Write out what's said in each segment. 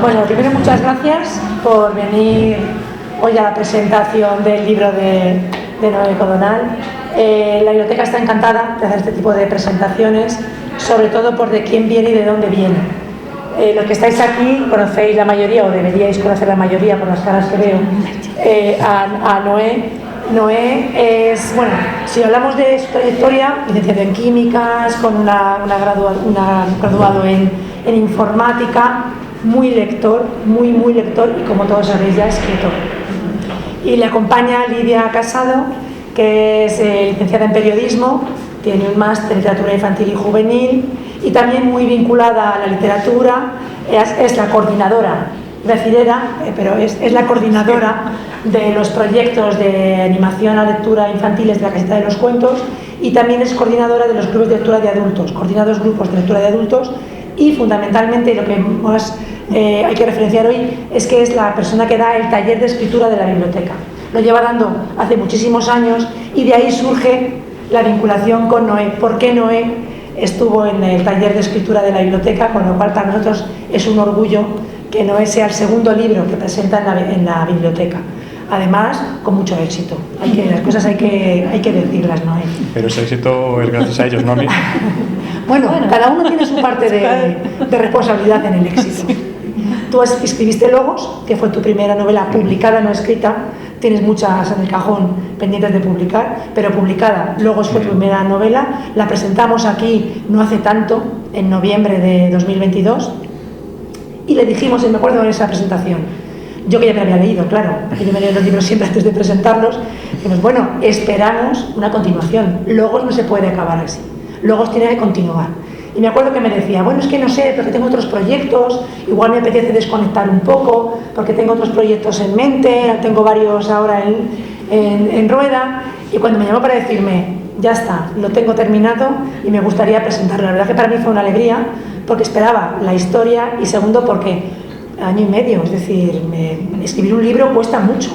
Bueno, primero muchas gracias por venir hoy a la presentación del libro de Noé Codonal. La biblioteca está encantada de hacer este tipo de presentaciones, sobre todo por de quién viene y de dónde viene. Los que estáis aquí conocéis la mayoría, o deberíais conocer la mayoría por las caras que veo, a Noé. Noé es, bueno, si hablamos de su trayectoria, licenciado en químicas, con un graduado en informática, muy lector, muy lector, y como todos sabéis ya escritor. Y le acompaña Lidia Casado, que es licenciada en periodismo, tiene un máster en literatura infantil y juvenil, y también muy vinculada a la literatura. Es la coordinadora, pero es la coordinadora de los proyectos de animación a lectura infantiles de la Caseta de los Cuentos, y también es coordinadora de los grupos de lectura de adultos, coordina 2 grupos de lectura de adultos, y fundamentalmente lo que más hay que referenciar hoy es que es la persona que da el taller de escritura de la biblioteca. Lo lleva dando hace muchísimos años, y de ahí surge la vinculación con Noé. ¿Por qué Noé estuvo en el taller de escritura de la biblioteca? Con lo cual para nosotros es un orgullo que Noé sea el segundo libro que presenta en la biblioteca. Además, con mucho éxito. Las cosas hay que decirlas, Noé. Pero ese éxito es gracias a ellos, no a mí. Bueno, cada uno tiene su parte de responsabilidad en el éxito. Tú escribiste Logos, que fue tu primera novela publicada, no escrita. Tienes muchas en el cajón pendientes de publicar, pero publicada. Logos fue tu primera novela. La presentamos aquí no hace tanto, en noviembre de 2022. Y le dijimos, y me acuerdo de esa presentación, yo que ya me había leído, claro, porque yo me leo los libros siempre antes de presentarlos, dijimos, bueno, esperamos una continuación. Logos no se puede acabar así. Logos tiene que continuar. Y me acuerdo que me decía, bueno, es que no sé, porque tengo otros proyectos, igual me apetece desconectar un poco, porque tengo otros proyectos en mente, tengo varios ahora en rueda. Y cuando me llamó para decirme, ya está, lo tengo terminado y me gustaría presentarlo, la verdad que para mí fue una alegría, porque esperaba la historia, y segundo porque año y medio, es decir, escribir un libro cuesta mucho.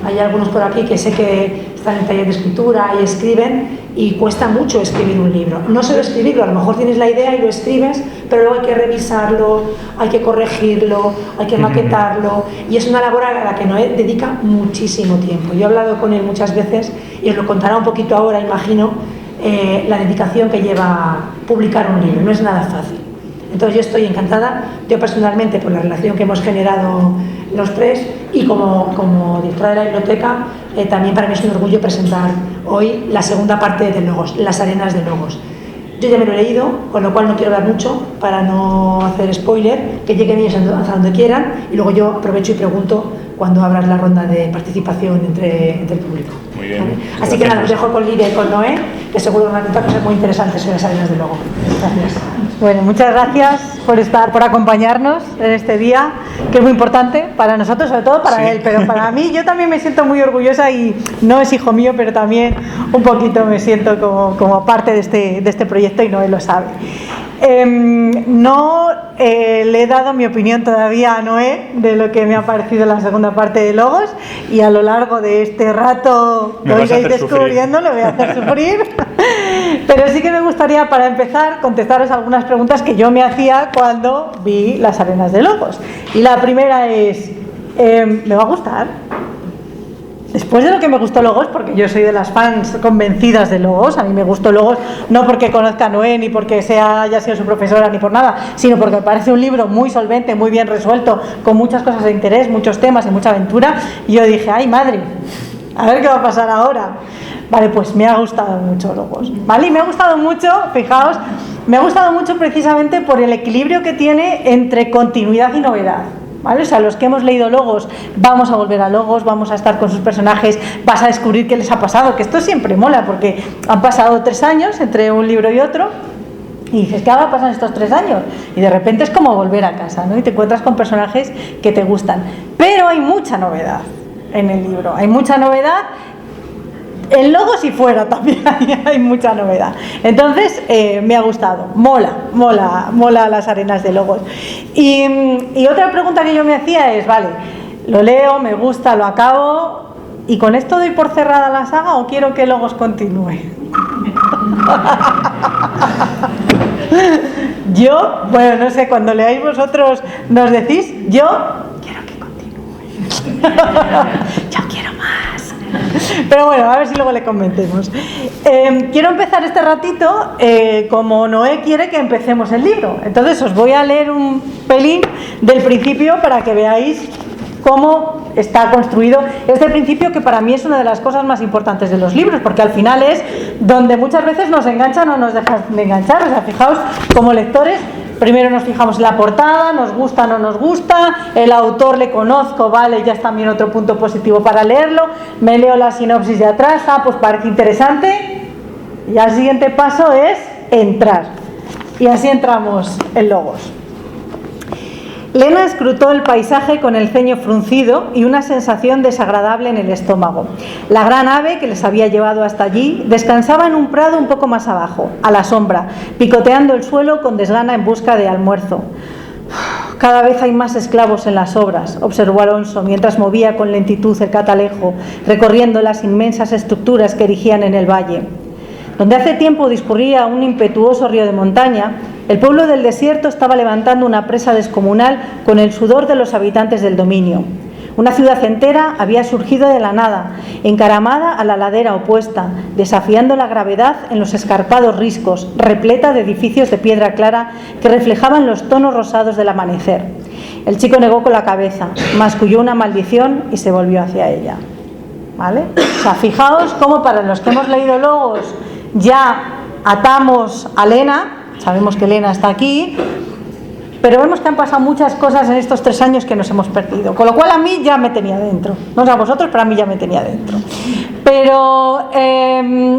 Hay algunos por aquí que sé que están en taller de escritura y escriben, y cuesta mucho escribir un libro. No solo escribirlo, a lo mejor tienes la idea y lo escribes, pero luego hay que revisarlo, hay que corregirlo, hay que maquetarlo, y es una labor a la que Noé dedica muchísimo tiempo. Yo he hablado con él muchas veces y os lo contará un poquito ahora, imagino, la dedicación que lleva publicar un libro. No es nada fácil. Entonces yo estoy encantada, yo personalmente, por la relación que hemos generado los tres, y como directora de la biblioteca, también para mí es un orgullo presentar hoy la segunda parte de Logos, Las arenas de Logos. Yo ya me lo he leído, con lo cual no quiero hablar mucho para no hacer spoiler, que lleguen ellos hasta donde quieran, y luego yo aprovecho y pregunto cuando abras la ronda de participación entre el público. Muy bien. ¿Vale? Así que nada, os dejo con Lidia y con Noé, que seguro van a contar cosas muy interesantes sobre las arenas de Logos. Gracias. Bueno, muchas gracias por acompañarnos en este día, que es muy importante para nosotros, sobre todo para él, pero para mí, yo también me siento muy orgullosa, y no es hijo mío, pero también un poquito me siento como parte de este proyecto, y Noé lo sabe. No le he dado mi opinión todavía a Noé de lo que me ha parecido la segunda parte de Logos, y a lo largo de este rato lo iréis descubriendo, le voy a hacer sufrir. Pero sí que me gustaría, para empezar, contestaros algunas preguntas que yo me hacía cuando vi Las arenas de Logos. Y la primera es, ¿me va a gustar? Después de lo que me gustó Logos, porque yo soy de las fans convencidas de Logos, a mí me gustó Logos no porque conozca a Noé, ni porque haya sido su profesora, ni por nada, sino porque me parece un libro muy solvente, muy bien resuelto, con muchas cosas de interés, muchos temas y mucha aventura. Y yo dije, ¡ay madre! A ver qué va a pasar ahora. Vale, pues me ha gustado mucho Logos, ¿vale? Y me ha gustado mucho, fijaos, me ha gustado mucho precisamente por el equilibrio que tiene entre continuidad y novedad. ¿Vale? O sea, los que hemos leído Logos, vamos a volver a Logos, vamos a estar con sus personajes, vas a descubrir qué les ha pasado, que esto siempre mola, porque han pasado 3 años entre un libro y otro, y dices, ¿qué va a pasar estos 3 años? Y de repente es como volver a casa, ¿no? Y te encuentras con personajes que te gustan. Pero hay mucha novedad en el libro, hay mucha novedad. En Logos y fuera también hay mucha novedad. Entonces me ha gustado, mola Las arenas de Logos. Y otra pregunta que yo me hacía es, vale, lo leo, me gusta, lo acabo, ¿y con esto doy por cerrada la saga o quiero que Logos continúe? Yo, bueno, no sé, cuando leáis vosotros nos decís, yo quiero que continúe. Yo quiero más. Pero bueno, a ver si luego le convencemos. Quiero empezar este ratito como Noé quiere que empecemos el libro. Entonces os voy a leer un pelín del principio para que veáis cómo está construido este principio, que para mí es una de las cosas más importantes de los libros, porque al final es donde muchas veces nos enganchan o nos dejan de enganchar. O sea, fijaos, como lectores, primero nos fijamos en la portada, nos gusta o no nos gusta, el autor le conozco, vale, ya es también otro punto positivo para leerlo, me leo la sinopsis de atrás, pues parece interesante, y el siguiente paso es entrar. Y así entramos en Logos. Lena escrutó el paisaje con el ceño fruncido y una sensación desagradable en el estómago. La gran ave que les había llevado hasta allí descansaba en un prado un poco más abajo, a la sombra, picoteando el suelo con desgana en busca de almuerzo. Cada vez hay más esclavos en las obras, observó Alonso mientras movía con lentitud el catalejo, recorriendo las inmensas estructuras que erigían en el valle. Donde hace tiempo discurría un impetuoso río de montaña, el pueblo del desierto estaba levantando una presa descomunal con el sudor de los habitantes del dominio. Una ciudad entera había surgido de la nada, encaramada a la ladera opuesta, desafiando la gravedad en los escarpados riscos, repleta de edificios de piedra clara que reflejaban los tonos rosados del amanecer. El chico negó con la cabeza, masculló una maldición y se volvió hacia ella. ¿Vale? O sea, fijaos cómo para los que hemos leído Logos ya atamos a Lena, sabemos que Lena está aquí, pero vemos que han pasado muchas cosas en estos 3 años que nos hemos perdido, con lo cual a mí ya me tenía dentro, no sé a vosotros, pero a mí ya me tenía dentro. Pero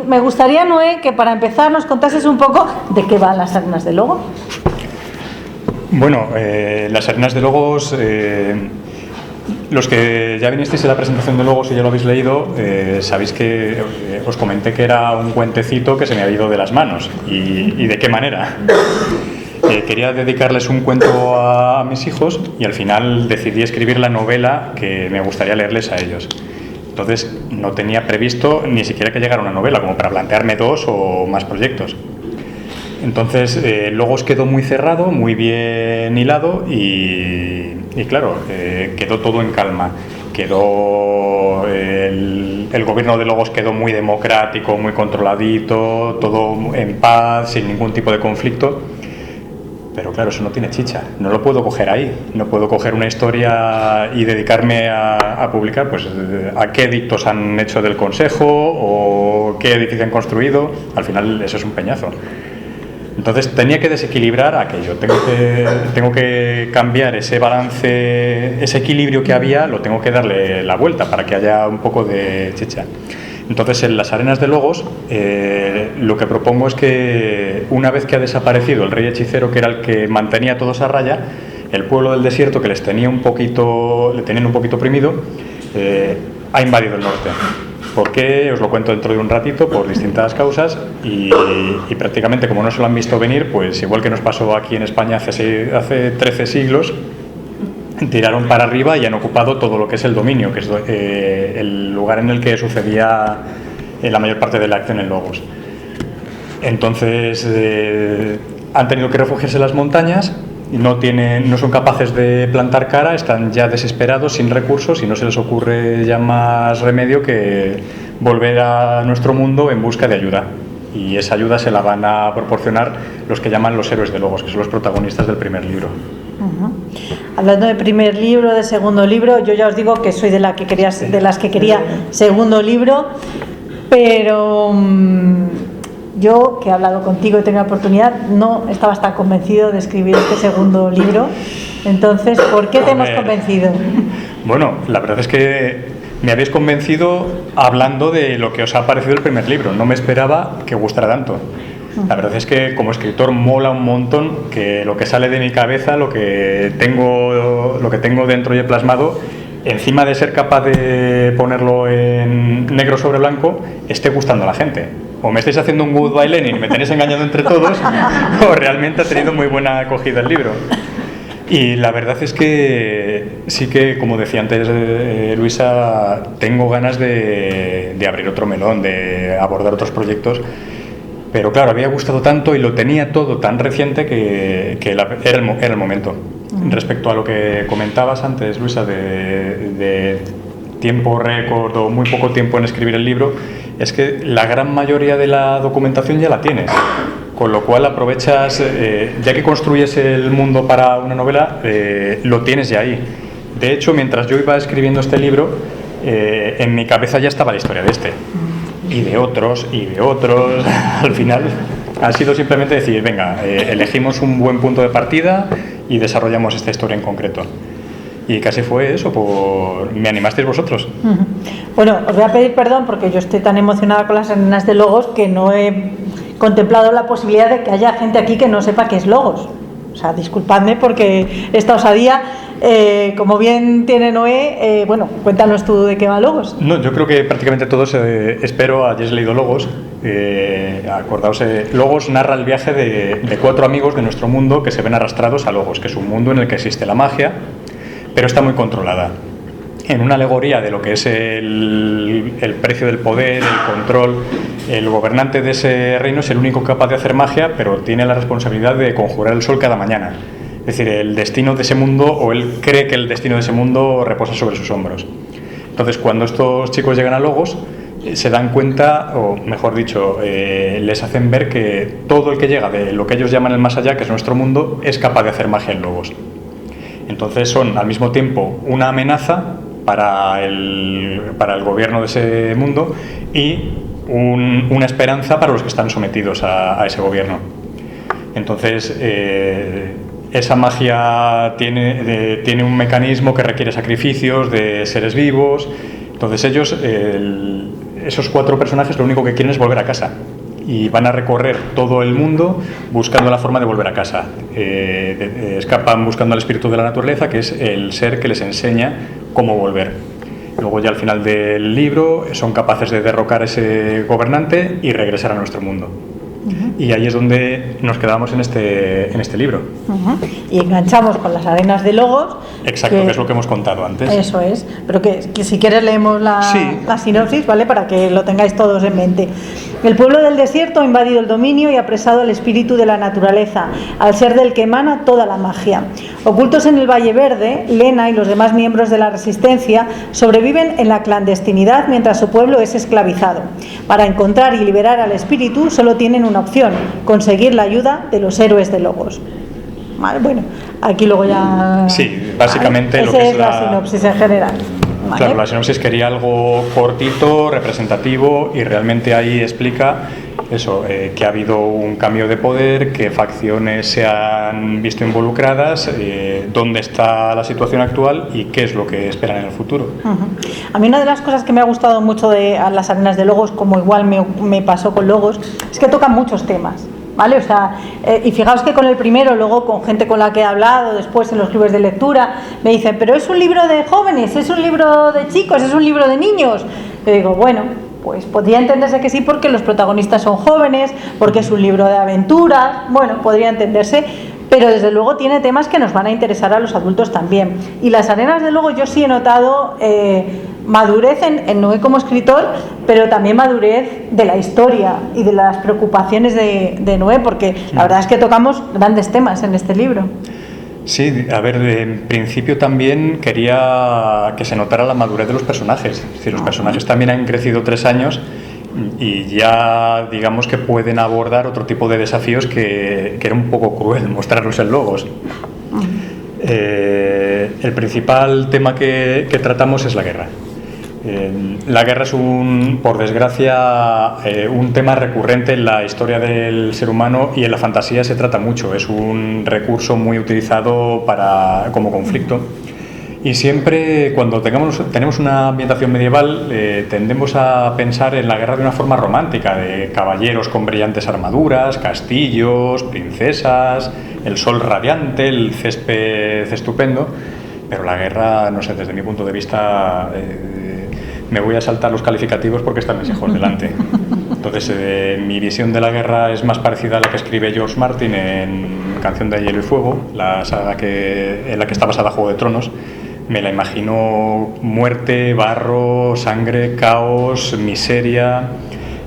me gustaría, Noé, que para empezar nos contases un poco de qué van las arenas de Logos. Bueno, las arenas de Logos, los que ya vinisteis a la presentación de Logos y ya lo habéis leído, sabéis que os comenté que era un cuentecito que se me había ido de las manos. ¿Y de qué manera? Quería dedicarles un cuento a mis hijos y al final decidí escribir la novela que me gustaría leerles a ellos. Entonces no tenía previsto ni siquiera que llegara una novela como para plantearme 2 o más proyectos. Entonces Logos quedó muy cerrado, muy bien hilado y claro, quedó todo en calma. Quedó el gobierno de Logos quedó muy democrático, muy controladito, todo en paz, sin ningún tipo de conflicto. Pero claro, eso no tiene chicha, no lo puedo coger ahí, no puedo coger una historia y dedicarme a publicar, pues a qué edictos han hecho del Consejo o qué edificio han construido. Al final eso es un peñazo. Entonces tenía que desequilibrar aquello, tengo que cambiar ese balance, ese equilibrio que había, lo tengo que darle la vuelta para que haya un poco de chicha. Entonces en las arenas de Logos lo que propongo es que una vez que ha desaparecido el rey hechicero, que era el que mantenía a todos a raya, el pueblo del desierto, que le tenían un poquito oprimido, ha invadido el norte. ¿Por qué? Os lo cuento dentro de un ratito, por distintas causas, y prácticamente como no se lo han visto venir, pues igual que nos pasó aquí en España hace 13 siglos, tiraron para arriba y han ocupado todo lo que es el dominio, que es el lugar en el que sucedía la mayor parte de la acción en Logos. Entonces han tenido que refugiarse en las montañas, no son capaces de plantar cara, están ya desesperados, sin recursos, y no se les ocurre ya más remedio que volver a nuestro mundo en busca de ayuda. Y esa ayuda se la van a proporcionar los que llaman los héroes de Logos, que son los protagonistas del primer libro. Uh-huh. Hablando de primer libro, de segundo libro, yo ya os digo que soy de las que quería segundo libro, pero yo, que he hablado contigo y he tenido la oportunidad, no estabas tan convencido de escribir este segundo libro. Entonces, ¿por qué te hemos convencido? Bueno, la verdad es que me habéis convencido hablando de lo que os ha parecido el primer libro. No me esperaba que gustara tanto. La verdad es que como escritor mola un montón que lo que sale de mi cabeza, lo que tengo dentro y he plasmado, encima de ser capaz de ponerlo en negro sobre blanco, esté gustando a la gente. O me estáis haciendo un Goodbye Lenin y me tenéis engañado entre todos, o realmente ha tenido muy buena acogida el libro. Y la verdad es que sí que, como decía antes Luisa, tengo ganas de abrir otro melón, de abordar otros proyectos. Pero claro, había gustado tanto y lo tenía todo tan reciente que era el momento. Respecto a lo que comentabas antes, Luisa, de tiempo récord o muy poco tiempo en escribir el libro, es que la gran mayoría de la documentación ya la tienes, con lo cual aprovechas, ya que construyes el mundo para una novela, lo tienes ya ahí. De hecho, mientras yo iba escribiendo este libro, en mi cabeza ya estaba la historia de este, y de otros, y de otros. Al final ha sido simplemente decir, venga, elegimos un buen punto de partida y desarrollamos esta historia en concreto. Y casi fue eso, me animasteis vosotros. Bueno, os voy a pedir perdón porque yo estoy tan emocionada con las arenas de Logos que no he contemplado la posibilidad de que haya gente aquí que no sepa qué es Logos. O sea, disculpadme porque esta osadía, como bien tiene Noé, bueno, cuéntanos tú de qué va Logos. No, yo creo que prácticamente todos, espero, hayáis leído Logos. Acordaos, Logos narra el viaje de 4 amigos de nuestro mundo que se ven arrastrados a Logos, que es un mundo en el que existe la magia, pero está muy controlada. En una alegoría de lo que es el precio del poder, el control, el gobernante de ese reino es el único capaz de hacer magia, pero tiene la responsabilidad de conjurar el sol cada mañana. Es decir, el destino de ese mundo, o él cree que el destino de ese mundo reposa sobre sus hombros. Entonces, cuando estos chicos llegan a Logos, se dan cuenta, o mejor dicho, les hacen ver que todo el que llega de lo que ellos llaman el más allá, que es nuestro mundo, es capaz de hacer magia en Logos. Entonces son al mismo tiempo una amenaza para el gobierno de ese mundo y una esperanza para los que están sometidos a ese gobierno. Entonces esa magia tiene un mecanismo que requiere sacrificios de seres vivos. Entonces ellos, esos 4 personajes, lo único que quieren es volver a casa y van a recorrer todo el mundo buscando la forma de volver a casa. Escapan buscando al espíritu de la naturaleza, que es el ser que les enseña cómo volver. Luego ya al final del libro son capaces de derrocar a ese gobernante y regresar a nuestro mundo. Y ahí es donde nos quedamos en este libro. Y enganchamos con las arenas de Logos. Exacto, que es lo que hemos contado antes. Eso es, pero que si quieres leemos la sinopsis, ¿vale? Para que lo tengáis todos en mente. El pueblo del desierto ha invadido el dominio y ha apresado al espíritu de la naturaleza, al ser del que emana toda la magia. Ocultos en el Valle Verde, Lena y los demás miembros de la resistencia sobreviven en la clandestinidad mientras su pueblo es esclavizado. Para encontrar y liberar al espíritu solo tienen una opción: conseguir la ayuda de los héroes de Logos. Vale, bueno, aquí luego ya... Sí, básicamente lo que es la sinopsis en general. ¿Vale? Claro, la sinopsis quería algo cortito, representativo, y realmente ahí explica eso, que ha habido un cambio de poder, que facciones se han visto involucradas, dónde está la situación actual y qué es lo que esperan en el futuro. A mí una de las cosas que me ha gustado mucho de las arenas de Logos, como igual me pasó con Logos, es que tocan muchos temas. ¿Vale? O sea, y fijaos que con el primero, luego con gente con la que he hablado, después en los clubes de lectura, me dicen, pero es un libro de jóvenes, es un libro de chicos, es un libro de niños. Yo digo, bueno, pues podría entenderse que sí porque los protagonistas son jóvenes, porque es un libro de aventuras, bueno, podría entenderse, pero desde luego tiene temas que nos van a interesar a los adultos también. Y las arenas, de luego, yo sí he notado madurez en Noé como escritor, pero también madurez de la historia y de las preocupaciones de Noé, porque la verdad es que tocamos grandes temas en este libro. Sí, a ver, en principio también quería que se notara la madurez de los personajes. Es decir, los personajes también han crecido 3 años y ya digamos que pueden abordar otro tipo de desafíos que era un poco cruel mostrarlos en Logos. El principal tema que tratamos es la guerra. La guerra es por desgracia, un tema recurrente en la historia del ser humano, y en la fantasía se trata mucho. Es un recurso muy utilizado como conflicto. Y siempre cuando tenemos una ambientación medieval, tendemos a pensar en la guerra de una forma romántica, de caballeros con brillantes armaduras, castillos, princesas, el sol radiante, el césped estupendo. Pero la guerra, no sé, desde mi punto de vista, me voy a saltar los calificativos porque están mis hijos delante. Entonces, mi visión de la guerra es más parecida a la que escribe George Martin en Canción de Hielo y Fuego, la saga en la que está basada Juego de Tronos. Me la imagino muerte, barro, sangre, caos, miseria.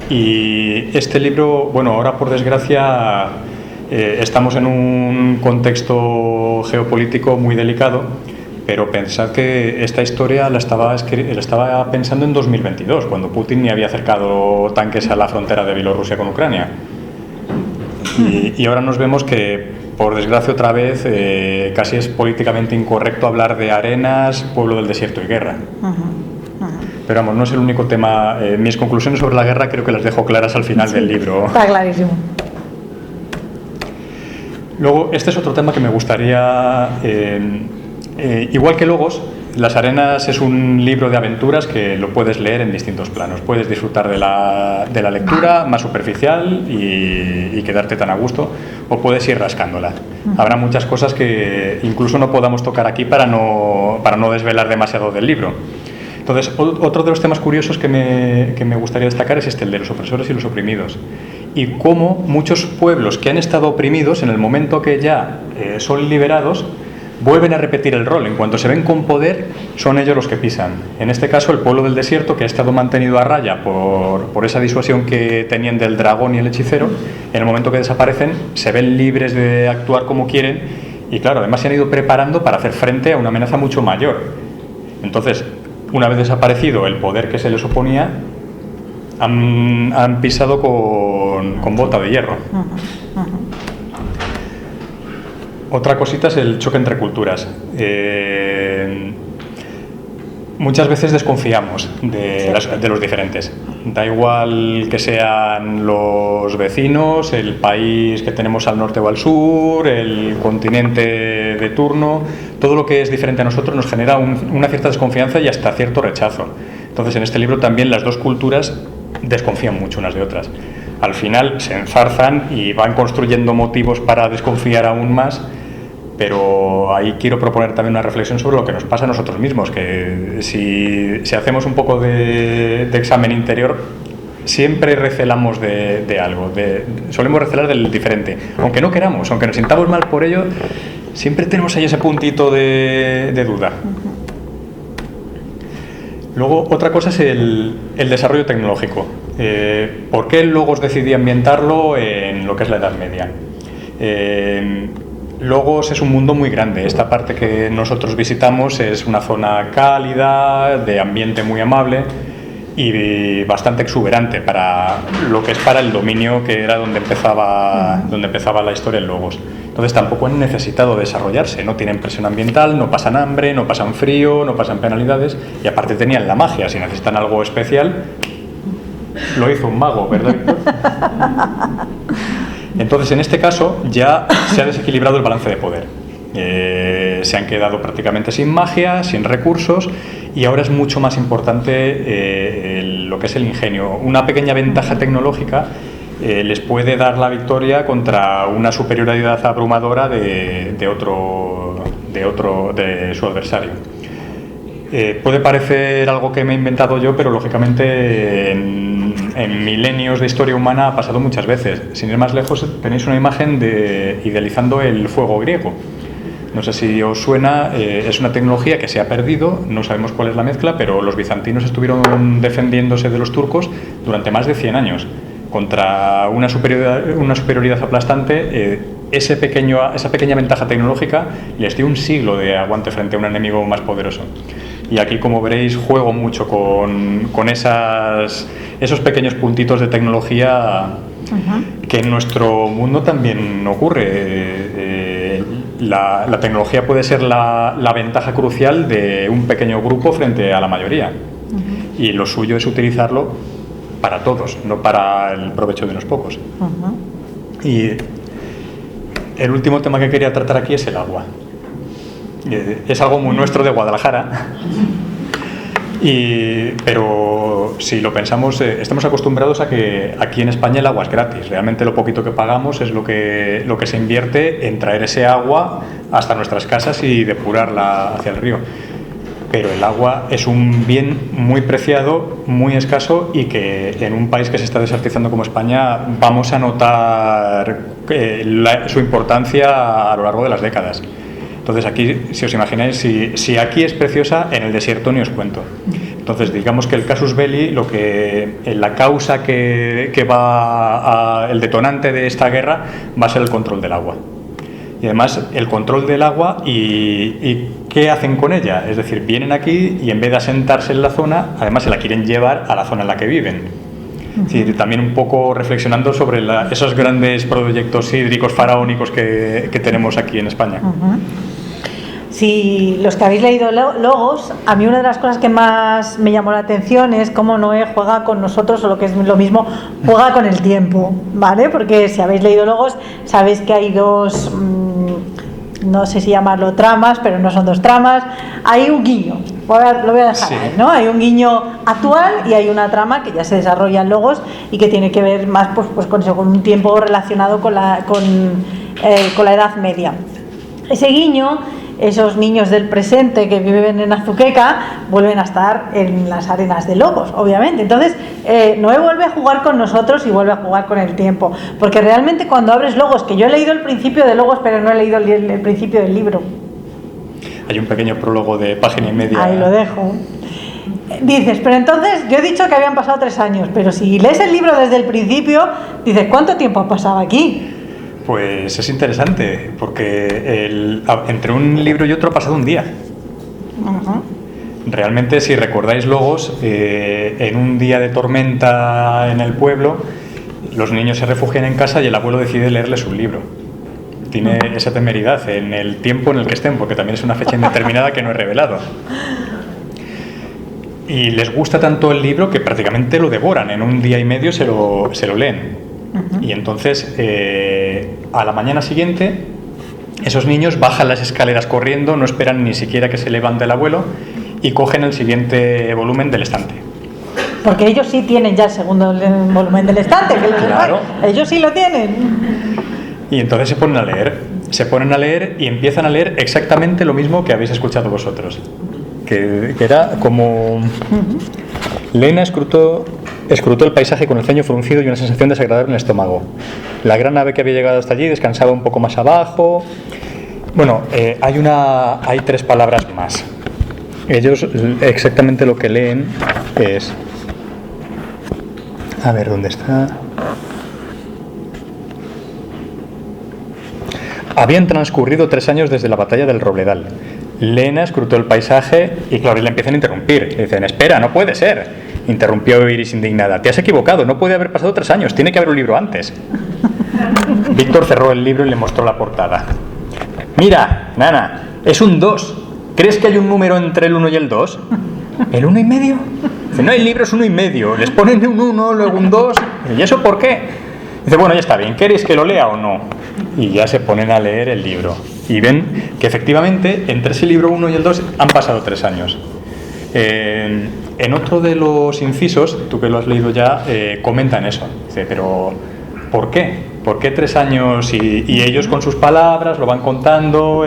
Y este libro, bueno, ahora por desgracia estamos en un contexto geopolítico muy delicado, pero pensad que esta historia la estaba pensando en 2022, cuando Putin ni había acercado tanques a la frontera de Bielorrusia con Ucrania. Y ahora nos vemos que, por desgracia otra vez, casi es políticamente incorrecto hablar de arenas, pueblo del desierto y guerra. Pero vamos, no es el único tema. Mis conclusiones sobre la guerra creo que las dejo claras al final del libro. Está clarísimo. Luego, este es otro tema que me gustaría... igual que Logos, Las Arenas es un libro de aventuras que lo puedes leer en distintos planos. Puedes disfrutar de la lectura más superficial y quedarte tan a gusto, o puedes ir rascándola. Habrá muchas cosas que incluso no podamos tocar aquí para no desvelar demasiado del libro. Entonces, otro de los temas curiosos que me gustaría destacar es el de los opresores y los oprimidos. Y cómo muchos pueblos que han estado oprimidos, en el momento que ya son liberados, vuelven a repetir el rol. En cuanto se ven con poder, son ellos los que pisan. En este caso, el pueblo del desierto, que ha estado mantenido a raya por esa disuasión que tenían del dragón y el hechicero, en el momento que desaparecen, se ven libres de actuar como quieren y, claro, además se han ido preparando para hacer frente a una amenaza mucho mayor. Entonces, una vez desaparecido el poder que se les oponía, han pisado con bota de hierro. Otra cosita es el choque entre culturas. Muchas veces desconfiamos de los diferentes. Da igual que sean los vecinos, el país que tenemos al norte o al sur, el continente de turno. Todo lo que es diferente a nosotros nos genera una cierta desconfianza y hasta cierto rechazo. Entonces, en este libro también las dos culturas desconfían mucho unas de otras. Al final se enzarzan y van construyendo motivos para desconfiar aún más. Pero ahí quiero proponer también una reflexión sobre lo que nos pasa a nosotros mismos, que si hacemos un poco de examen interior, siempre recelamos de algo, solemos recelar del diferente, aunque no queramos, aunque nos sintamos mal por ello, siempre tenemos ahí ese puntito de duda. Luego, otra cosa es el desarrollo tecnológico. ¿Por qué el Logos decidí ambientarlo en lo que es la Edad Media? Logos es un mundo muy grande. Esta parte que nosotros visitamos es una zona cálida, de ambiente muy amable y bastante exuberante para lo que es para el dominio que era donde empezaba la historia en Logos. Entonces tampoco han necesitado desarrollarse, no tienen presión ambiental, no pasan hambre, no pasan frío, no pasan penalidades y aparte tenían la magia. Si necesitan algo especial, lo hizo un mago, ¿verdad, Víctor? Entonces, en este caso, ya se ha desequilibrado el balance de poder. Se han quedado prácticamente sin magia, sin recursos, y ahora es mucho más importante lo que es el ingenio. Una pequeña ventaja tecnológica les puede dar la victoria contra una superioridad abrumadora de su adversario. Puede parecer algo que me he inventado yo, pero lógicamente en milenios de historia humana ha pasado muchas veces. Sin ir más lejos, tenéis una imagen idealizando el fuego griego. No sé si os suena, es una tecnología que se ha perdido, no sabemos cuál es la mezcla, pero los bizantinos estuvieron defendiéndose de los turcos durante más de 100 años. Contra una superioridad aplastante, esa pequeña ventaja tecnológica les dio un siglo de aguante frente a un enemigo más poderoso. Y aquí, como veréis, juego mucho con esos pequeños puntitos de tecnología que en nuestro mundo también ocurre. La tecnología puede ser la ventaja crucial de un pequeño grupo frente a la mayoría. Y lo suyo es utilizarlo para todos, no para el provecho de unos pocos. Y el último tema que quería tratar aquí es el agua. Es algo muy nuestro de Guadalajara, pero si lo pensamos, estamos acostumbrados a que aquí en España el agua es gratis. Realmente lo poquito que pagamos es lo que se invierte en traer ese agua hasta nuestras casas y depurarla hacia el río. Pero el agua es un bien muy preciado, muy escaso y que en un país que se está desertizando como España vamos a notar su importancia a lo largo de las décadas. Entonces aquí, si os imagináis, si aquí es preciosa, en el desierto ni os cuento. Entonces, digamos que el casus belli, la causa que va el detonante de esta guerra va a ser el control del agua. Y además, el control del agua y qué hacen con ella. Es decir, vienen aquí y en vez de asentarse en la zona, además se la quieren llevar a la zona en la que viven. Sí, también un poco reflexionando sobre esos grandes proyectos hídricos faraónicos que tenemos aquí en España. Si los que habéis leído Logos, a mí una de las cosas que más me llamó la atención es cómo Noé juega con nosotros, o lo que es lo mismo, juega con el tiempo, ¿vale? Porque si habéis leído Logos, sabéis que hay dos, no sé si llamarlo tramas, pero no son dos tramas, hay un guiño, lo voy a dejar sí. ahí, ¿no? Hay un guiño actual y hay una trama que ya se desarrolla en Logos y que tiene que ver más pues con eso, con un tiempo relacionado con la Edad Media. Ese guiño, esos niños del presente que viven en Azuqueca vuelven a estar en las arenas de Logos, obviamente. Entonces, Noé vuelve a jugar con nosotros y vuelve a jugar con el tiempo, porque realmente cuando abres Logos, que yo he leído el principio de Logos, pero no he leído el principio del libro. Hay un pequeño prólogo de página y media. Ahí lo dejo. Dices, pero entonces yo he dicho que habían pasado 3 años, pero si lees el libro desde el principio, dices, ¿cuánto tiempo ha pasado aquí? Pues es interesante, porque entre un libro y otro ha pasado un día. Realmente, si recordáis Logos, en un día de tormenta en el pueblo, los niños se refugian en casa y el abuelo decide leerles un libro. Tiene esa temeridad en el tiempo en el que estén, porque también es una fecha indeterminada que no he revelado. Y les gusta tanto el libro que prácticamente lo devoran, en un día y medio se lo leen. Y entonces, a la mañana siguiente, esos niños bajan las escaleras corriendo, no esperan ni siquiera que se levante el abuelo y cogen el siguiente volumen del estante. Porque ellos sí tienen ya el segundo volumen del estante, que claro. Ellos sí lo tienen. Y entonces se ponen a leer y empiezan a leer exactamente lo mismo que habéis escuchado vosotros. Que era como... Lena escrutó el paisaje con el ceño fruncido y una sensación desagradable en el estómago. La gran ave que había llegado hasta allí descansaba un poco más abajo. Bueno, hay 3 palabras más. Ellos exactamente lo que leen es... A ver, ¿dónde está? Habían transcurrido 3 años desde la batalla del Robledal. Lena escrutó el paisaje y claro, le empiezan a interrumpir. Le dicen, espera, no puede ser. Interrumpió Iris indignada. Te has equivocado, no puede haber pasado 3 años, tiene que haber un libro antes. Víctor cerró el libro y le mostró la portada. Mira, nana, es un 2. ¿Crees que hay un número entre el 1 y el 2? ¿El 1 y medio? Dice, no hay libros 1 y medio. Les ponen un 1, luego un 2. ¿Y eso por qué? Dice, bueno, ya está bien, ¿queréis que lo lea o no? Y ya se ponen a leer el libro. Y ven que efectivamente entre ese libro 1 y el 2 han pasado 3 años. En otro de los incisos, tú que lo has leído ya, comentan eso. Dice, pero ¿por qué? ¿Por qué 3 años? Y ellos con sus palabras lo van contando,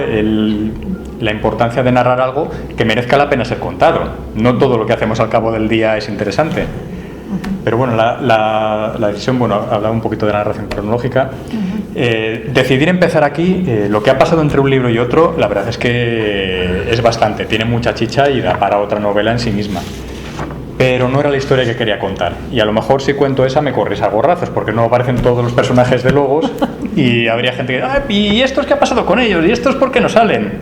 la importancia de narrar algo que merezca la pena ser contado. No todo lo que hacemos al cabo del día es interesante. Pero bueno, la decisión, hablaba un poquito de la narración cronológica. Decidir empezar aquí, lo que ha pasado entre un libro y otro, la verdad es que es bastante, tiene mucha chicha y da para otra novela en sí misma. Pero no era la historia que quería contar. Y a lo mejor si cuento esa me corres a gorrazos, porque no aparecen todos los personajes de Logos y habría gente que, ¿y estos qué ha pasado con ellos? ¿Y estos por qué no salen?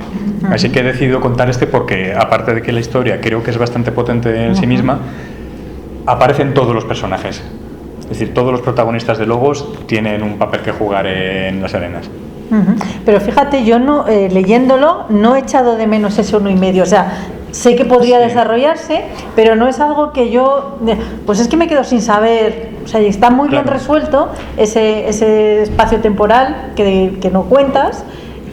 Así que he decidido contar porque, aparte de que la historia creo que es bastante potente en sí misma, aparecen todos los personajes. Es decir, todos los protagonistas de Logos tienen un papel que jugar en las arenas. Pero fíjate, yo no, leyéndolo no he echado de menos ese 1 y medio. O sea, sé que podría desarrollarse, pero no es algo que yo... Pues es que me quedo sin saber. O sea, está muy bien resuelto ese espacio temporal que no cuentas.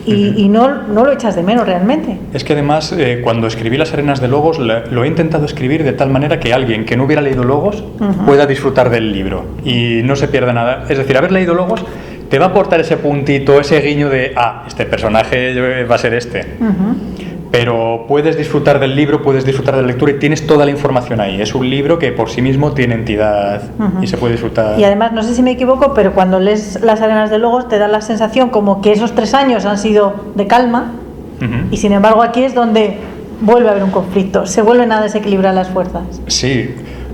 Y no lo echas de menos realmente. Es que además, cuando escribí Las arenas de Logos, lo he intentado escribir de tal manera que alguien que no hubiera leído Logos pueda disfrutar del libro y no se pierda nada. Es decir, haber leído Logos te va a aportar ese puntito, ese guiño de, este personaje va a ser este. Pero puedes disfrutar del libro, puedes disfrutar de la lectura y tienes toda la información ahí. Es un libro que por sí mismo tiene entidad y se puede disfrutar. Y además, no sé si me equivoco, pero cuando lees Las arenas de Logos te da la sensación como que esos 3 años han sido de calma y sin embargo aquí es donde vuelve a haber un conflicto, se vuelven a desequilibrar las fuerzas. Sí.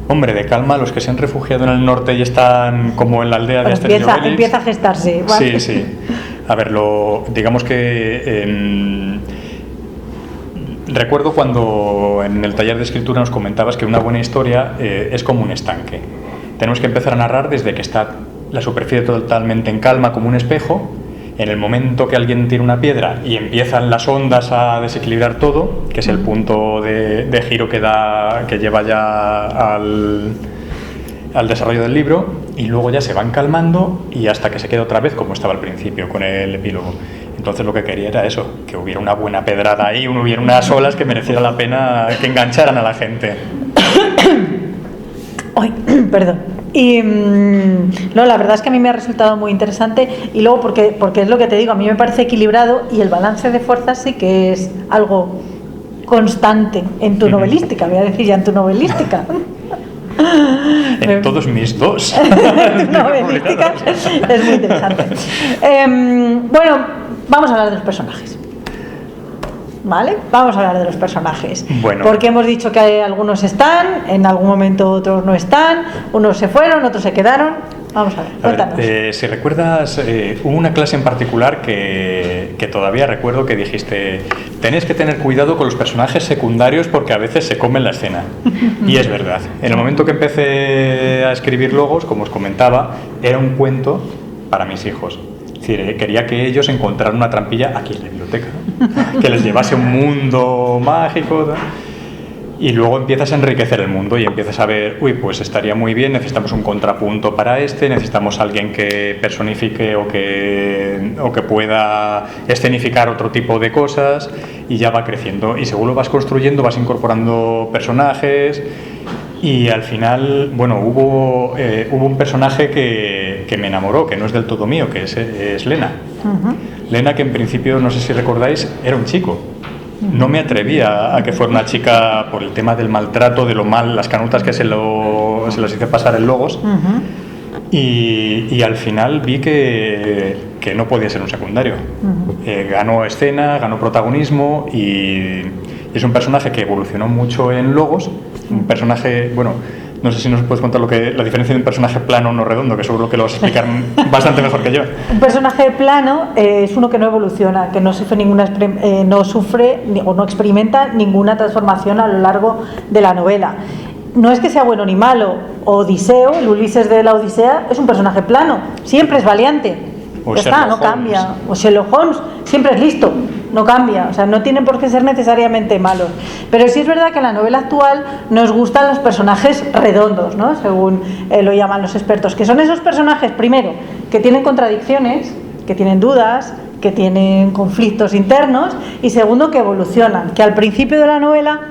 Hombre, de calma, los que se han refugiado en el norte y están como en la aldea de Asterix y Obelix... Empieza a gestarse. ¿Vale? Sí. A ver, digamos que... recuerdo cuando en el taller de escritura nos comentabas que una buena historia es como un estanque. Tenemos que empezar a narrar desde que está la superficie totalmente en calma, como un espejo. En el momento que alguien tira una piedra y empiezan las ondas a desequilibrar todo, que es el punto de giro que lleva ya al desarrollo del libro, y luego ya se van calmando y hasta que se queda otra vez como estaba al principio con el epílogo. Entonces lo que quería era eso, que hubiera una buena pedrada ahí, hubiera unas olas que mereciera la pena que engancharan a la gente. Ay, perdón. Y no, la verdad es que a mí me ha resultado muy interesante, y luego porque es lo que te digo, a mí me parece equilibrado, y el balance de fuerzas sí que es algo constante en tu novelística, voy a decir ya en tu novelística. En todos mis dos. novelística es muy interesante. Bueno, vamos a hablar de los personajes. ¿Vale? Vamos a hablar de los personajes. Bueno. Porque hemos dicho que algunos están, en algún momento otros no están, unos se fueron, otros se quedaron. Vamos a ver, cuéntanos. Si recuerdas, hubo una clase en particular que todavía recuerdo que dijiste: tenéis que tener cuidado con los personajes secundarios porque a veces se comen la escena. Y es verdad. En el momento que empecé a escribir logos, como os comentaba, era un cuento para mis hijos. Es decir, quería que ellos encontraran una trampilla aquí en la biblioteca, que les llevase a un mundo mágico, y luego empiezas a enriquecer el mundo y empiezas a ver, pues estaría muy bien, necesitamos un contrapunto para necesitamos alguien que personifique o que pueda escenificar otro tipo de cosas, y ya va creciendo, y según lo vas construyendo vas incorporando personajes. Y al final, bueno, hubo un personaje que me enamoró, que no es del todo mío, que es Lena. Lena, que en principio, no sé si recordáis, era un chico. No me atrevía a que fuera una chica por el tema del maltrato, de lo mal, las canutas que se las hice pasar en Logos. Y al final vi que no podía ser un secundario. Ganó escena, ganó protagonismo, y es un personaje que evolucionó mucho en Logos. Un personaje, bueno, no sé si nos puedes contar la diferencia de un personaje plano o no redondo, que seguro que lo vas a explicar bastante mejor que yo. Un personaje plano es uno que no evoluciona, que no sufre o no experimenta ninguna transformación a lo largo de la novela. No es que sea bueno ni malo. Odiseo, el Ulises de la Odisea, es un personaje plano, siempre es valiente. Ya está, no cambia. O Sherlock Holmes, siempre es listo, no cambia. O sea, no tienen por qué ser necesariamente malos. Pero sí es verdad que en la novela actual nos gustan los personajes redondos, ¿no? Según lo llaman los expertos, que son esos personajes, primero, que tienen contradicciones, que tienen dudas, que tienen conflictos internos, y segundo, que evolucionan, que al principio de la novela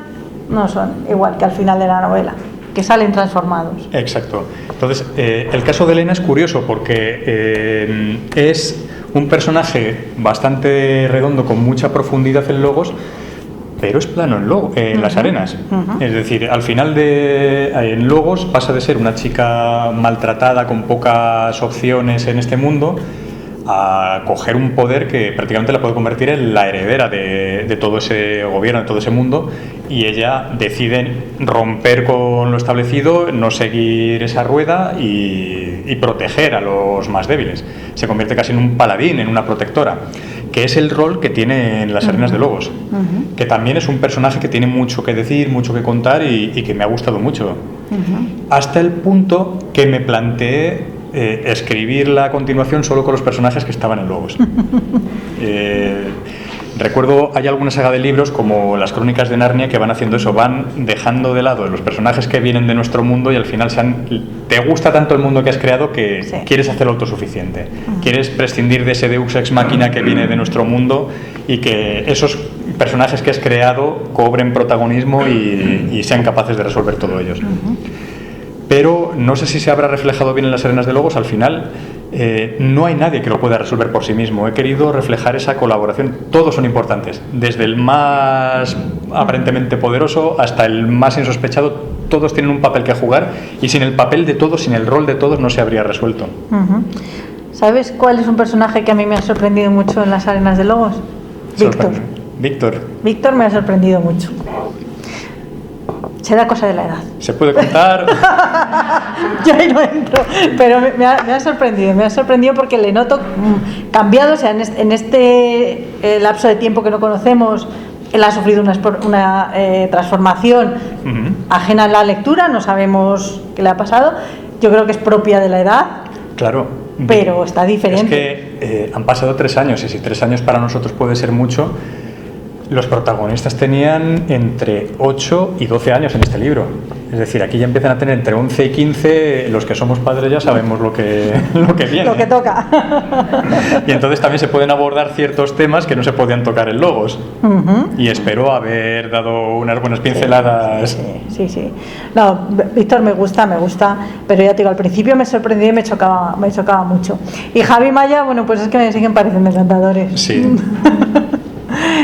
no son igual que al final de la novela, que salen transformados. Exacto. Entonces, el caso de Elena es curioso porque es un personaje bastante redondo, con mucha profundidad en Logos, pero es plano en las arenas. Es decir, al final en Logos pasa de ser una chica maltratada, con pocas opciones en este mundo, a coger un poder que prácticamente la puede convertir en la heredera de todo ese gobierno, de todo ese mundo, y ella decide romper con lo establecido, no seguir esa rueda y proteger a los más débiles. Se convierte casi en un paladín, en una protectora, que es el rol que tiene en las Arenas de Logos, que también es un personaje que tiene mucho que decir, mucho que contar, y que me ha gustado mucho, hasta el punto que me planteé escribirla a continuación solo con los personajes que estaban en Logos. Recuerdo, hay alguna saga de libros como las Crónicas de Narnia que van haciendo eso, van dejando de lado los personajes que vienen de nuestro mundo, y al final te gusta tanto el mundo que has creado que quieres hacerlo autosuficiente. Quieres prescindir de ese Deus Ex Machina que viene de nuestro mundo, y que esos personajes que has creado cobren protagonismo y sean capaces de resolver todo ellos. Pero no sé si se habrá reflejado bien en las Arenas de Logos. Al final no hay nadie que lo pueda resolver por sí mismo. He querido reflejar esa colaboración. Todos son importantes, desde el más aparentemente poderoso hasta el más insospechado. Todos tienen un papel que jugar, y sin el papel de todos, sin el rol de todos, no se habría resuelto. ¿Sabes cuál es un personaje que a mí me ha sorprendido mucho en las Arenas de Logos? Víctor. Víctor. Víctor me ha sorprendido mucho. Será cosa de la edad. ¿Se puede contar? Yo ahí no entro, pero me ha sorprendido porque le noto cambiado, o sea, en este lapso de tiempo que no conocemos, él ha sufrido una transformación ajena a la lectura, no sabemos qué le ha pasado, yo creo que es propia de la edad. Claro. Pero está diferente. Es que han pasado 3 años, y si 3 años para nosotros puede ser mucho, los protagonistas tenían entre 8 y 12 años en este libro. Es decir, aquí ya empiezan a tener entre 11 y 15, los que somos padres ya sabemos lo que viene. Lo que toca. Y entonces también se pueden abordar ciertos temas que no se podían tocar en Logos. Y espero haber dado unas buenas pinceladas. Sí. No, Víctor me gusta, pero ya te digo, al principio me sorprendió y me chocaba mucho. Y Javi Maya, bueno, pues es que me siguen pareciendo encantadores. Sí.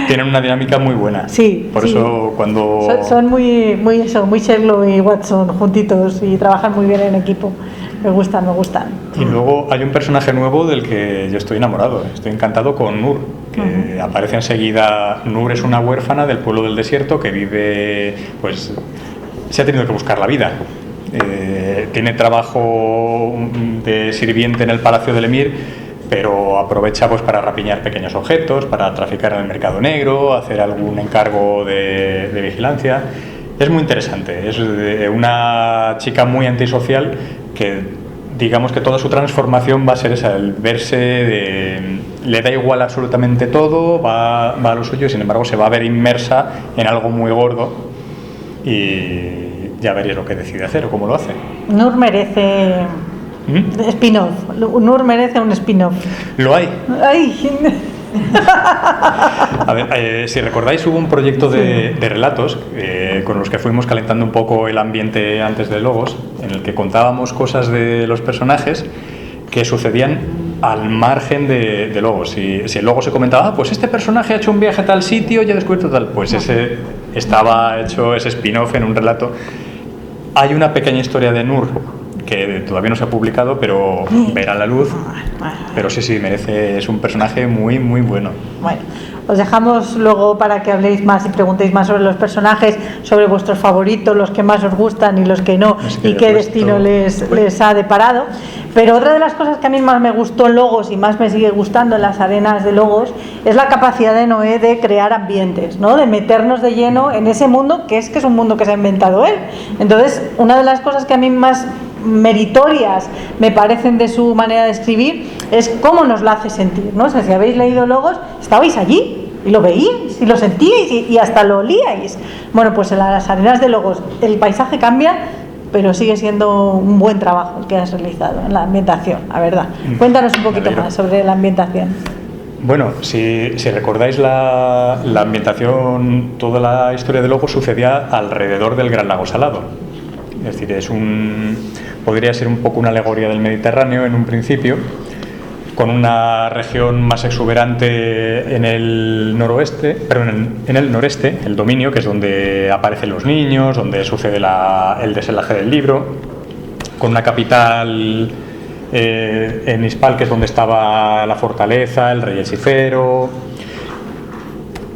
Tienen una dinámica muy buena. Sí. Por eso cuando... Son muy Sherlock y Watson juntitos y trabajan muy bien en equipo. Me gustan. Y luego hay un personaje nuevo del que yo estoy enamorado. Estoy encantado con Nur, que aparece enseguida. Nur es una huérfana del pueblo del desierto que vive, pues, se ha tenido que buscar la vida. Tiene trabajo de sirviente en el palacio del emir, pero aprovecha pues para rapiñar pequeños objetos, para traficar en el mercado negro, hacer algún encargo de vigilancia. Es muy interesante, es una chica muy antisocial que digamos que toda su transformación va a ser esa, el verse le da igual absolutamente todo, va a lo suyo y sin embargo se va a ver inmersa en algo muy gordo y ya veréis lo que decide hacer o cómo lo hace. Nur merece... spin-off. Nur merece un spin-off. Lo hay. Ay. A ver, si recordáis, hubo un proyecto de relatos con los que fuimos calentando un poco el ambiente antes de Logos, en el que contábamos cosas de los personajes que sucedían al margen de Logos. Si el Logos se comentaba, pues este personaje ha hecho un viaje a tal sitio y ha descubierto tal, pues ese estaba hecho, ese spin-off en un relato. Hay una pequeña historia de Nur que todavía no se ha publicado, pero verá la luz. Pero sí, merece, es un personaje muy, muy bueno. Bueno, os dejamos luego para que habléis más y preguntéis más sobre los personajes, sobre vuestros favoritos, los que más os gustan y los que no, y qué destino les ha deparado. Pero otra de las cosas que a mí más me gustó en Logos y más me sigue gustando en las arenas de Logos es la capacidad de Noé de crear ambientes, ¿no? De meternos de lleno en ese mundo que es un mundo que se ha inventado él. Entonces, una de las cosas que a mí más meritorias me parecen de su manera de escribir es cómo nos la hace sentir, ¿no? O sea, si habéis leído Logos, estabais allí y lo veíais y lo sentíais y hasta lo olíais. Bueno, pues en las arenas de Logos el paisaje cambia, pero sigue siendo un buen trabajo el que has realizado en la ambientación, la verdad. Cuéntanos un poquito más sobre la ambientación. Bueno, si recordáis la ambientación, toda la historia de Logos sucedía alrededor del Gran Lago Salado. Es decir, podría ser un poco una alegoría del Mediterráneo en un principio, con una región más exuberante en el noroeste, pero en el noreste, el dominio, que es donde aparecen los niños, donde sucede el desenlace del libro, con una capital en Ispal, que es donde estaba la fortaleza, el rey hechicero.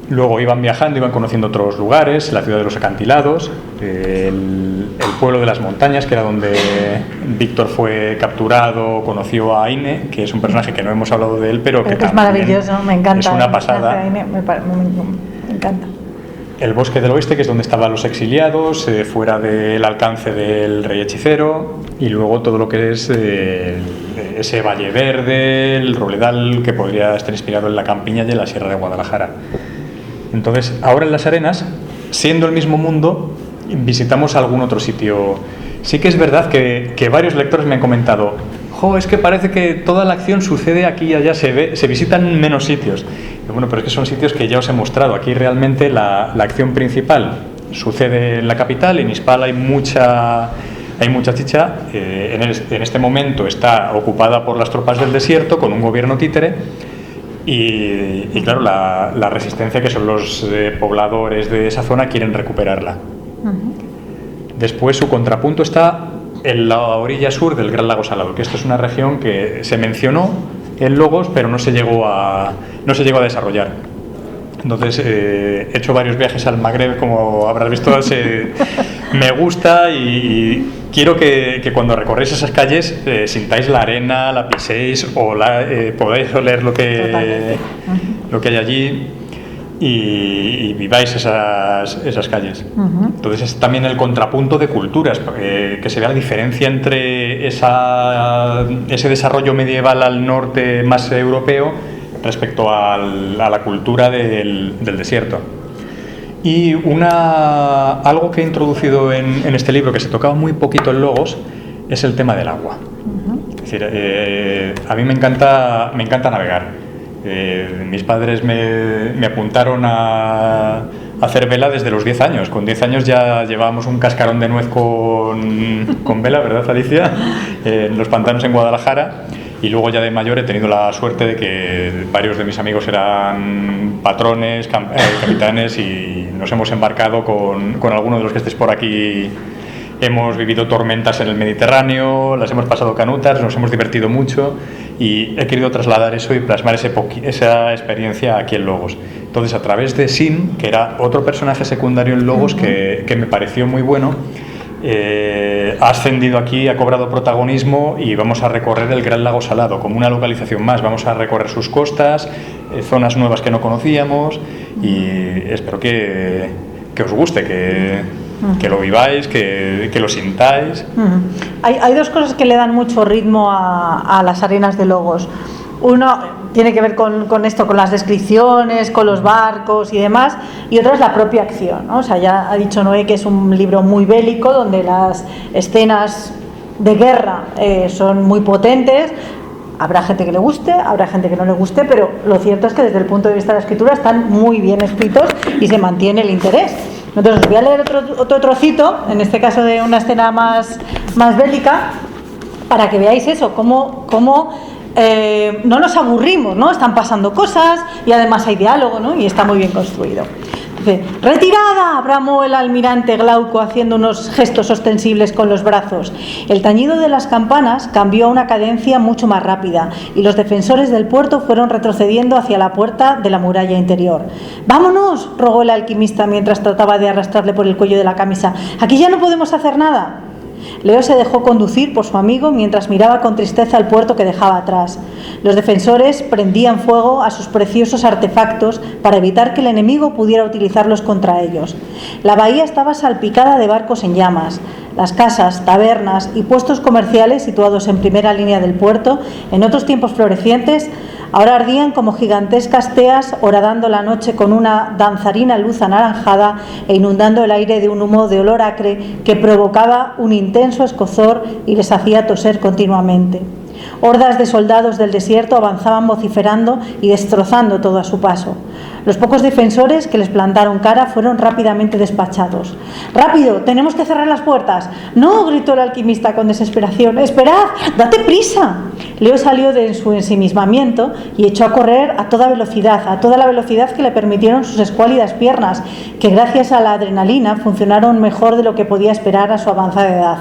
Luego iban viajando, iban conociendo otros lugares, la ciudad de los acantilados, el pueblo de las montañas, que era donde Víctor fue capturado, conoció a Aine, que es un personaje que no hemos hablado de él, pero que es maravilloso, me encanta. Es una pasada. Aine, me encanta. El bosque del oeste, que es donde estaban los exiliados, fuera del alcance del rey hechicero, y luego todo lo que es ese Valle Verde, el Robledal, que podría estar inspirado en la Campiña y en la Sierra de Guadalajara. Entonces, ahora en las arenas, siendo el mismo mundo, visitamos algún otro sitio. Sí que es verdad que varios lectores me han comentado, es que parece que toda la acción sucede aquí y allá, se visitan menos sitios. Y bueno, pero es que son sitios que ya os he mostrado. Aquí realmente la acción principal sucede en la capital, en Ispal hay mucha chicha. En este momento está ocupada por las tropas del desierto, con un gobierno títere. Y claro, la resistencia, que son los pobladores de esa zona, quieren recuperarla. Después su contrapunto está en la orilla sur del Gran Lago Salado, que esto es una región que se mencionó en Logos, pero no se llegó a desarrollar. Entonces he hecho varios viajes al Magreb, como habrás visto, me gusta y quiero que cuando recorréis esas calles sintáis la arena, la piséis o podáis oler lo que hay allí y viváis esas calles. Entonces es también el contrapunto de culturas, que se vea la diferencia entre ese desarrollo medieval al norte más europeo respecto a la cultura del desierto. Y algo que he introducido en este libro, que se tocaba muy poquito en Logos, es el tema del agua. Es decir, a mí me encanta navegar. Mis padres me apuntaron a hacer vela desde los 10 años. Con 10 años ya llevábamos un cascarón de nuez con vela, ¿verdad, Alicia? En los pantanos en Guadalajara. Y luego ya de mayor he tenido la suerte de que varios de mis amigos eran patrones, capitanes, y nos hemos embarcado con alguno de los que estéis por aquí. Hemos vivido tormentas en el Mediterráneo, las hemos pasado canutas, nos hemos divertido mucho y he querido trasladar eso y plasmar esa experiencia aquí en Logos. Entonces, a través de Sim, que era otro personaje secundario en Logos que me pareció muy bueno, ha ascendido aquí, ha cobrado protagonismo y vamos a recorrer el Gran Lago Salado como una localización más. Vamos a recorrer sus costas, zonas nuevas que no conocíamos, y espero que os guste, que lo viváis, que lo sintáis. Hay dos cosas que le dan mucho ritmo a las arenas de Logos. Uno tiene que ver con esto, con las descripciones, con los barcos y demás, y otro es la propia acción, ¿no? O sea, ya ha dicho Noé que es un libro muy bélico, donde las escenas de guerra son muy potentes. Habrá gente que le guste, habrá gente que no le guste, pero lo cierto es que desde el punto de vista de la escritura están muy bien escritos y se mantiene el interés. Entonces os voy a leer otro trocito, en este caso de una escena más bélica, para que veáis eso, cómo no nos aburrimos, ¿no? Están pasando cosas y además hay diálogo, ¿no? Y está muy bien construido. Dice: ¡retirada!, bramó el almirante Glauco haciendo unos gestos ostensibles con los brazos. El tañido de las campanas cambió a una cadencia mucho más rápida y los defensores del puerto fueron retrocediendo hacia la puerta de la muralla interior. ¡Vámonos!, rogó el alquimista mientras trataba de arrastrarle por el cuello de la camisa. ¡Aquí ya no podemos hacer nada! Leo se dejó conducir por su amigo mientras miraba con tristeza el puerto que dejaba atrás. Los defensores prendían fuego a sus preciosos artefactos para evitar que el enemigo pudiera utilizarlos contra ellos. La bahía estaba salpicada de barcos en llamas. Las casas, tabernas y puestos comerciales situados en primera línea del puerto, en otros tiempos florecientes, ahora ardían como gigantescas teas, horadando la noche con una danzarina luz anaranjada e inundando el aire de un humo de olor acre que provocaba un intenso escozor y les hacía toser continuamente. Hordas de soldados del desierto avanzaban vociferando y destrozando todo a su paso. Los pocos defensores que les plantaron cara fueron rápidamente despachados. ¡Rápido! ¡Tenemos que cerrar las puertas! ¡No!, gritó el alquimista con desesperación. ¡Esperad! ¡Date prisa! Leo salió de su ensimismamiento y echó a correr a toda la velocidad que le permitieron sus escuálidas piernas, que gracias a la adrenalina funcionaron mejor de lo que podía esperar a su avanzada edad.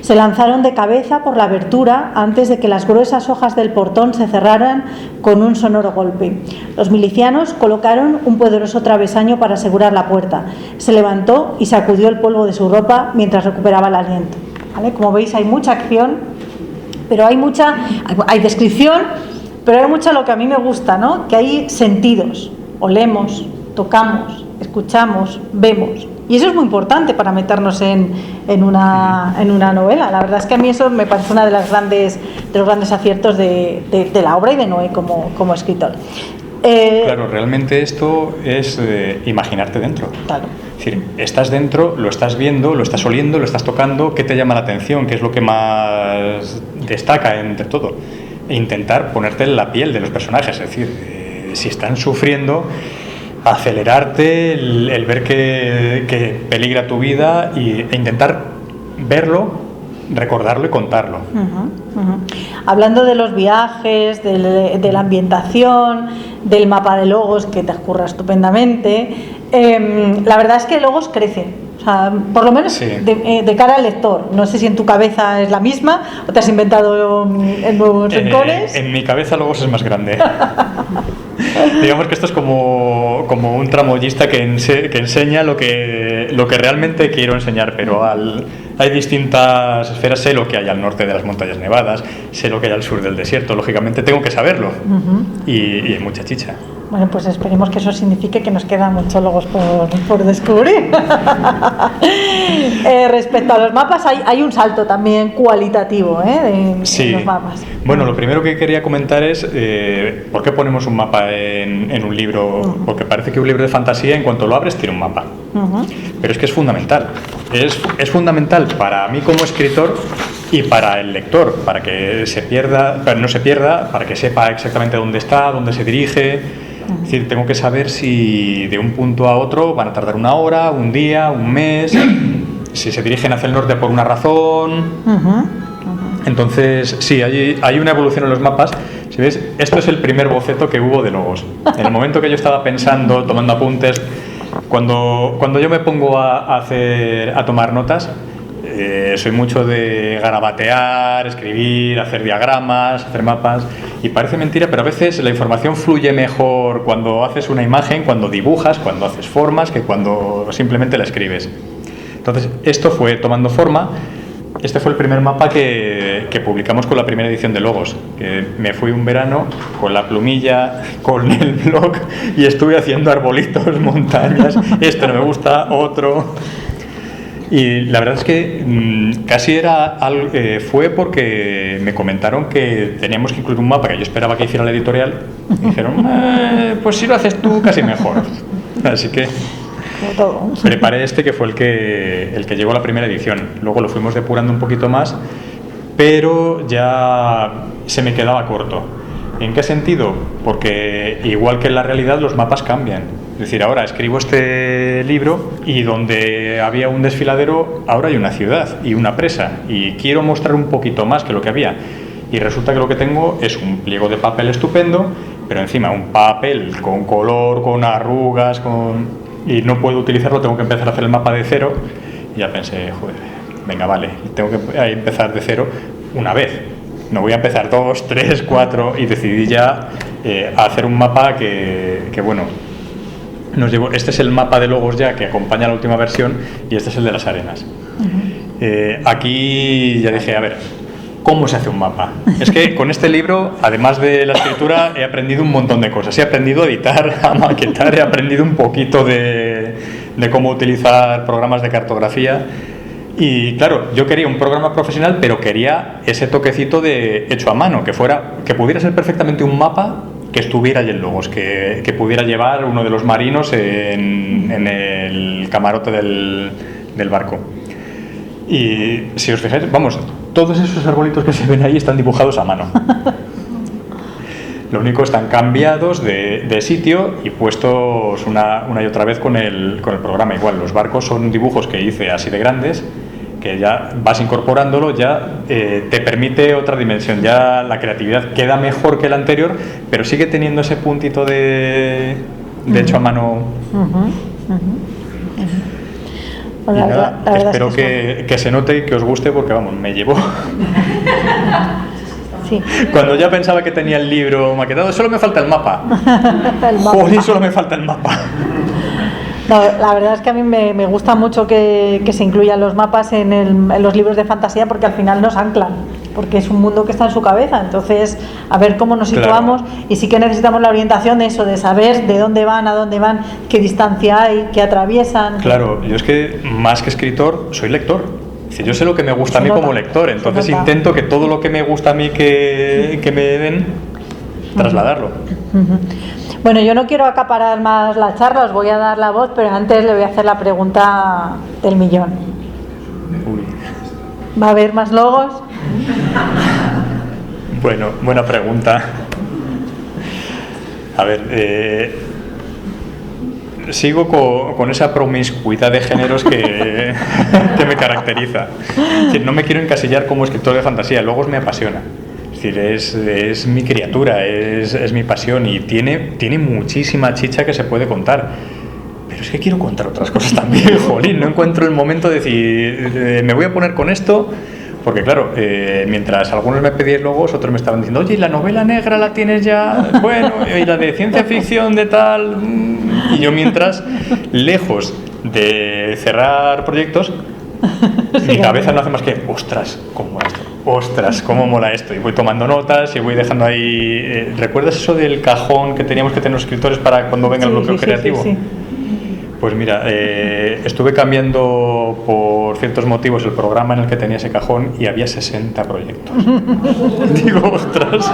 Se lanzaron de cabeza por la abertura antes de que las gruesas hojas del portón se cerraran con un sonoro golpe. Los milicianos colocaron un poderoso travesaño para asegurar la puerta. Se levantó y sacudió el polvo de su ropa mientras recuperaba el aliento. ¿Vale? Como veis, hay mucha acción, pero hay descripción, pero hay mucho lo que a mí me gusta, ¿no? Que hay sentidos. Olemos, tocamos, escuchamos, vemos. Y eso es muy importante para meternos en una novela. La verdad es que a mí eso me parece uno de los grandes aciertos de la obra y de Noé como escritor. Claro, realmente esto es imaginarte dentro. Claro. Es decir, estás dentro, lo estás viendo, lo estás oliendo, lo estás tocando. ¿Qué te llama la atención? ¿Qué es lo que más destaca entre todo? E intentar ponerte en la piel de los personajes. Es decir, si están sufriendo, acelerarte, el ver que peligra tu vida e intentar verlo, recordarlo y contarlo. Hablando de los viajes, de la ambientación, del mapa de Logos, que te ocurra estupendamente, la verdad es que Logos crece. O sea, por lo menos Sí. de cara al lector. No sé si en tu cabeza es la misma o te has inventado en nuevos rincones. En mi cabeza Logos es más grande. Digamos que esto es como un tramoyista que enseña lo que realmente quiero enseñar, pero hay distintas esferas. Sé lo que hay al norte de las montañas nevadas, sé lo que hay al sur del desierto, lógicamente tengo que saberlo. Y hay mucha chicha. Bueno, pues esperemos que eso signifique que nos quedan muchos logos por descubrir. Respecto a los mapas, hay un salto también cualitativo en los mapas. Bueno, lo primero que quería comentar es ¿por qué ponemos un mapa en un libro? Porque parece que un libro de fantasía, en cuanto lo abres, tiene un mapa. Pero es que es fundamental. Es fundamental para mí como escritor y para el lector, para que no se pierda, para que sepa exactamente dónde está, dónde se dirige. Es decir, tengo que saber si de un punto a otro van a tardar una hora, un día, un mes, si se dirigen hacia el norte por una razón. Entonces, sí, hay una evolución en los mapas. Si ves, esto es el primer boceto que hubo de Logos. En el momento que yo estaba pensando, tomando apuntes, cuando yo me pongo a tomar notas, soy mucho de garabatear, escribir, hacer diagramas, hacer mapas, y parece mentira, pero a veces la información fluye mejor cuando haces una imagen, cuando dibujas, cuando haces formas, que cuando simplemente la escribes. Entonces, esto fue tomando forma. Este fue el primer mapa que publicamos con la primera edición de Logos, que me fui un verano con la plumilla, con el blog, y estuve haciendo arbolitos, montañas, esto no me gusta, otro. Y la verdad es que casi fue porque me comentaron que teníamos que incluir un mapa que yo esperaba que hiciera la editorial, y dijeron, pues si lo haces tú casi mejor. Así que preparé que fue el que llegó a la primera edición. Luego lo fuimos depurando un poquito más, pero ya se me quedaba corto. ¿En qué sentido? Porque igual que en la realidad los mapas cambian. Es decir, ahora escribo este libro y donde había un desfiladero, ahora hay una ciudad y una presa, y quiero mostrar un poquito más que lo que había. Y resulta que lo que tengo es un pliego de papel estupendo, pero encima un papel con color, con arrugas, y no puedo utilizarlo, tengo que empezar a hacer el mapa de cero. Y ya pensé, joder, venga, vale, tengo que empezar de cero una vez. No voy a empezar 2, 3, 4, y decidí ya hacer un mapa que bueno, nos llevó. Este es el mapa de Logos ya que acompaña la última versión, y este es el de las arenas. Aquí ya dije, a ver, ¿cómo se hace un mapa? Es que con este libro, además de la escritura, he aprendido un montón de cosas. He aprendido a editar, a maquetar, he aprendido un poquito de cómo utilizar programas de cartografía. Y claro, yo quería un programa profesional, pero quería ese toquecito de hecho a mano, que pudiera ser perfectamente un mapa que estuviera allí en Logos, que pudiera llevar uno de los marinos en el camarote del barco. Y si os fijáis, vamos, todos esos arbolitos que se ven ahí están dibujados a mano. Lo único, están cambiados de sitio y puestos una y otra vez con el programa. Igual, los barcos son dibujos que hice así de grandes, que ya vas incorporándolo, ya te permite otra dimensión, ya la creatividad queda mejor que el anterior, pero sigue teniendo ese puntito de hecho a mano. Y nada, espero que se note y que os guste, porque vamos, me llevó. Sí. Cuando ya pensaba que tenía el libro maquetado, solo me falta el mapa. Joder, solo me falta el mapa. No, la verdad es que a mí me gusta mucho que se incluyan los mapas en los libros de fantasía, porque al final nos anclan, porque es un mundo que está en su cabeza. Entonces, a ver cómo nos situamos. Claro. Y sí que necesitamos la orientación de eso, de saber de dónde van, a dónde van, qué distancia hay, qué atraviesan. Claro, yo es que más que escritor soy lector. Es decir, yo sé lo que me gusta a mí como lector, entonces intento que todo lo que me gusta a mí que me den, trasladarlo. Bueno, yo no quiero acaparar más la charla, os voy a dar la voz, pero antes le voy a hacer la pregunta del millón. ¿Va a haber más logos? Bueno, buena pregunta. A ver, sigo con esa promiscuidad de géneros que me caracteriza. Es decir, no me quiero encasillar como escritor de fantasía, Logos me apasiona. Es decir, es mi criatura, es mi pasión, y tiene muchísima chicha que se puede contar. pero es que quiero contar otras cosas también, jolín, no encuentro el momento de decir, me voy a poner con esto, porque claro, mientras algunos me pedían logos, otros me estaban diciendo, oye, ¿y la novela negra la tienes ya? Bueno, y la de ciencia ficción de tal, y yo mientras, lejos de cerrar proyectos, mi cabeza no hace más que, ostras, ¿cómo mola esto? Ostras, cómo mola esto. Y voy tomando notas y voy dejando ahí... ¿Recuerdas eso del cajón que teníamos que tener los escritores para cuando venga el bloqueo creativo? Sí. Pues mira, estuve cambiando por ciertos motivos el programa en el que tenía ese cajón y había 60 proyectos. Digo, ostras.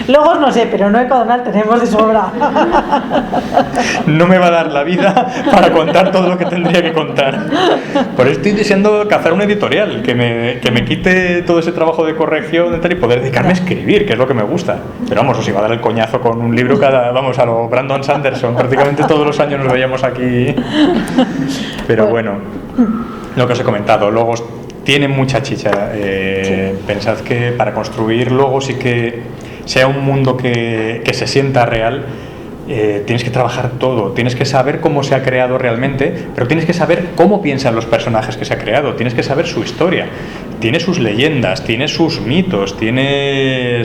Logos no sé, pero no Ecodonal tenemos de sobra. No me va a dar la vida para contar todo lo que tendría que contar. Por eso estoy deseando cazar una editorial que me quite todo ese trabajo de corrección y poder dedicarme a escribir, que es lo que me gusta. Pero vamos, os iba a dar el coñazo con un libro vamos, a lo Brandon Sanderson. Prácticamente todos los años nos veíamos aquí. Pero bueno, lo que os he comentado, logos tienen mucha chicha. Pensad que para construir logos y que sea un mundo que se sienta real, tienes que trabajar todo, tienes que saber cómo se ha creado realmente, pero tienes que saber cómo piensan los personajes que se ha creado, tienes que saber su historia, tiene sus leyendas, tiene sus mitos, tiene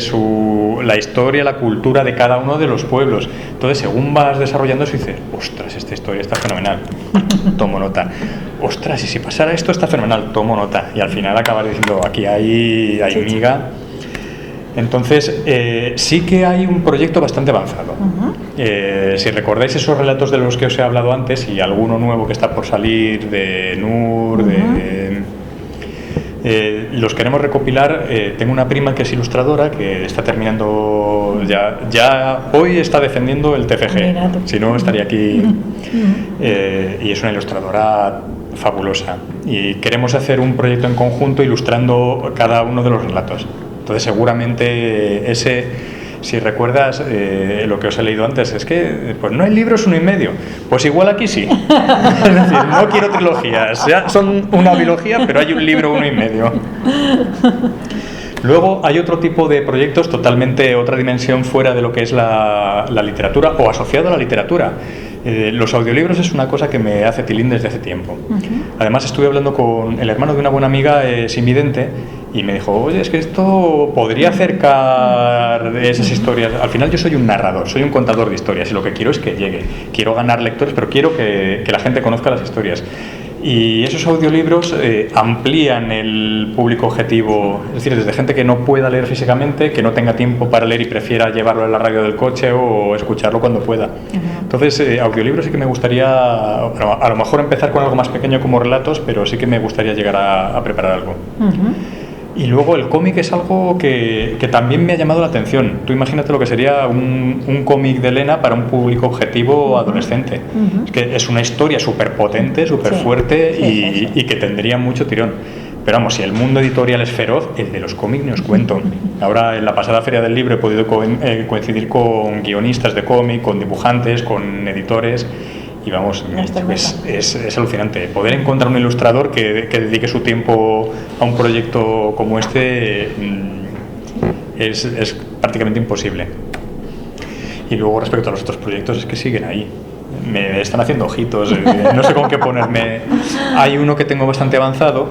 la historia, la cultura de cada uno de los pueblos. Entonces, según vas desarrollando eso, dices, ostras, esta historia está fenomenal, tomo nota. Ostras, y si pasara esto está fenomenal, tomo nota. Y al final acabas diciendo, aquí hay miga. Entonces, sí que hay un proyecto bastante avanzado. Si recordáis esos relatos de los que os he hablado antes y alguno nuevo que está por salir de Nur, los queremos recopilar. Tengo una prima que es ilustradora que está terminando, ya hoy está defendiendo el TFG, si no estaría aquí. Y es una ilustradora fabulosa. Y queremos hacer un proyecto en conjunto ilustrando cada uno de los relatos. Entonces seguramente si recuerdas lo que os he leído antes, es que pues no hay libros 1,5. Pues igual aquí sí. Es decir, no quiero trilogías, ya son una biología, pero hay un libro 1,5. Luego hay otro tipo de proyectos totalmente otra dimensión fuera de lo que es la literatura o asociado a la literatura. Los audiolibros es una cosa que me hace tilín desde hace tiempo. Además estuve hablando con el hermano de una buena amiga invidente y me dijo, oye, es que esto podría acercar esas historias. Al final yo soy un narrador, soy un contador de historias y lo que quiero es que llegue. Quiero ganar lectores, pero quiero que la gente conozca las historias. Y esos audiolibros amplían el público objetivo, es decir, desde gente que no pueda leer físicamente, que no tenga tiempo para leer y prefiera llevarlo en la radio del coche o escucharlo cuando pueda. Entonces, audiolibros sí que me gustaría, a lo mejor empezar con algo más pequeño como relatos, pero sí que me gustaría llegar a preparar algo. Y luego el cómic es algo que también me ha llamado la atención. Tú imagínate lo que sería un cómic de Elena para un público objetivo adolescente. Es que es una historia súper potente, súper fuerte y que tendría mucho tirón. Pero vamos, si el mundo editorial es feroz, el de los cómics no os cuento. Ahora, en la pasada Feria del Libro he podido coincidir con guionistas de cómic, con dibujantes, con editores. Y vamos, es alucinante. Poder encontrar un ilustrador que dedique su tiempo a un proyecto como este es prácticamente imposible. Y luego respecto a los otros proyectos es que siguen ahí. Me están haciendo ojitos, no sé con qué ponerme. Hay uno que tengo bastante avanzado,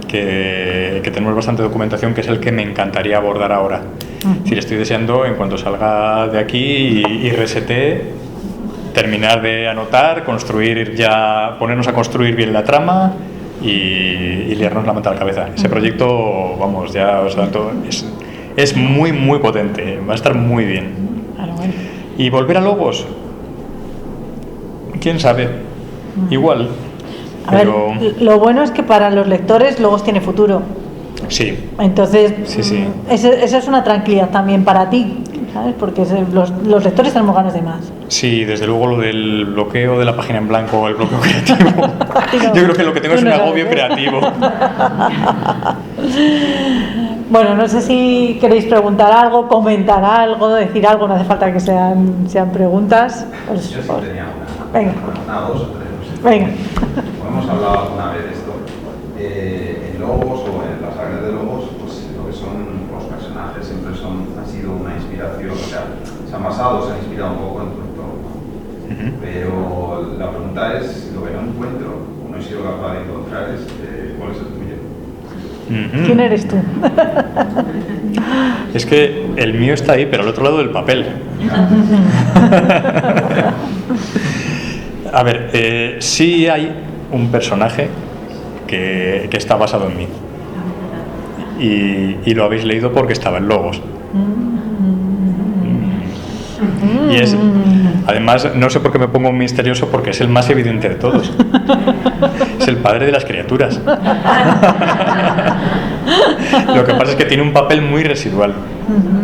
que tenemos bastante documentación, que es el que me encantaría abordar ahora. Es decir, estoy deseando, en cuanto salga de aquí y resete, terminar de anotar, ponernos a construir bien la trama y liarnos la manta a la cabeza. Ese proyecto, vamos, ya os da todo, es muy, muy potente, va a estar muy bien. Y volver a logos, quién sabe, igual. Pero... ver, lo bueno es que para los lectores Logos tiene futuro. Sí. Entonces, esa es una tranquilidad también para ti, ¿sabes? Porque los lectores tenemos ganas de más. Sí, desde luego lo del bloqueo de la página en blanco o el bloqueo creativo. Yo creo que lo que tengo es un agobio creativo. Bueno, no sé si queréis preguntar algo, comentar algo, decir algo, no hace falta que sean preguntas. Yo sí tenía una. Venga. Una, dos o tres. Venga. Como hemos hablado alguna vez de esto, en Logos o en las sagas de Logos, pues lo que son los personajes siempre han sido una inspiración, o sea, se han inspirado un poco en tu entorno. Pero la pregunta es, lo que no encuentro, o no he sido capaz de encontrar, es ¿cuál es el tuyo? ¿Quién eres tú? Es que el mío está ahí, pero al otro lado del papel. A ver, sí hay un personaje que está basado en mí. Y lo habéis leído porque estaba en Logos. Y es, además, no sé por qué me pongo misterioso, porque es el más evidente de todos. Es el padre de las criaturas. Lo que pasa es que tiene un papel muy residual.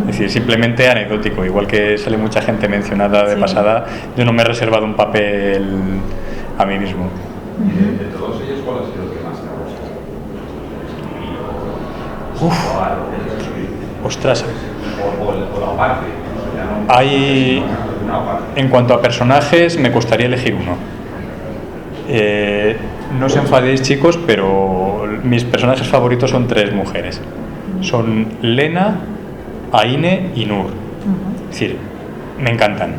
Es decir, simplemente anecdótico. Igual que sale mucha gente mencionada de pasada, yo no me he reservado un papel a mí mismo. De todos ellos, ¿cuál ha sido el que más te ha gustado? Ostras. O la parte. Hay, en cuanto a personajes, me costaría elegir uno. No os enfadéis, chicos, pero mis personajes favoritos son 3 mujeres. Son Lena, Aine y Nur. Es decir, me encantan.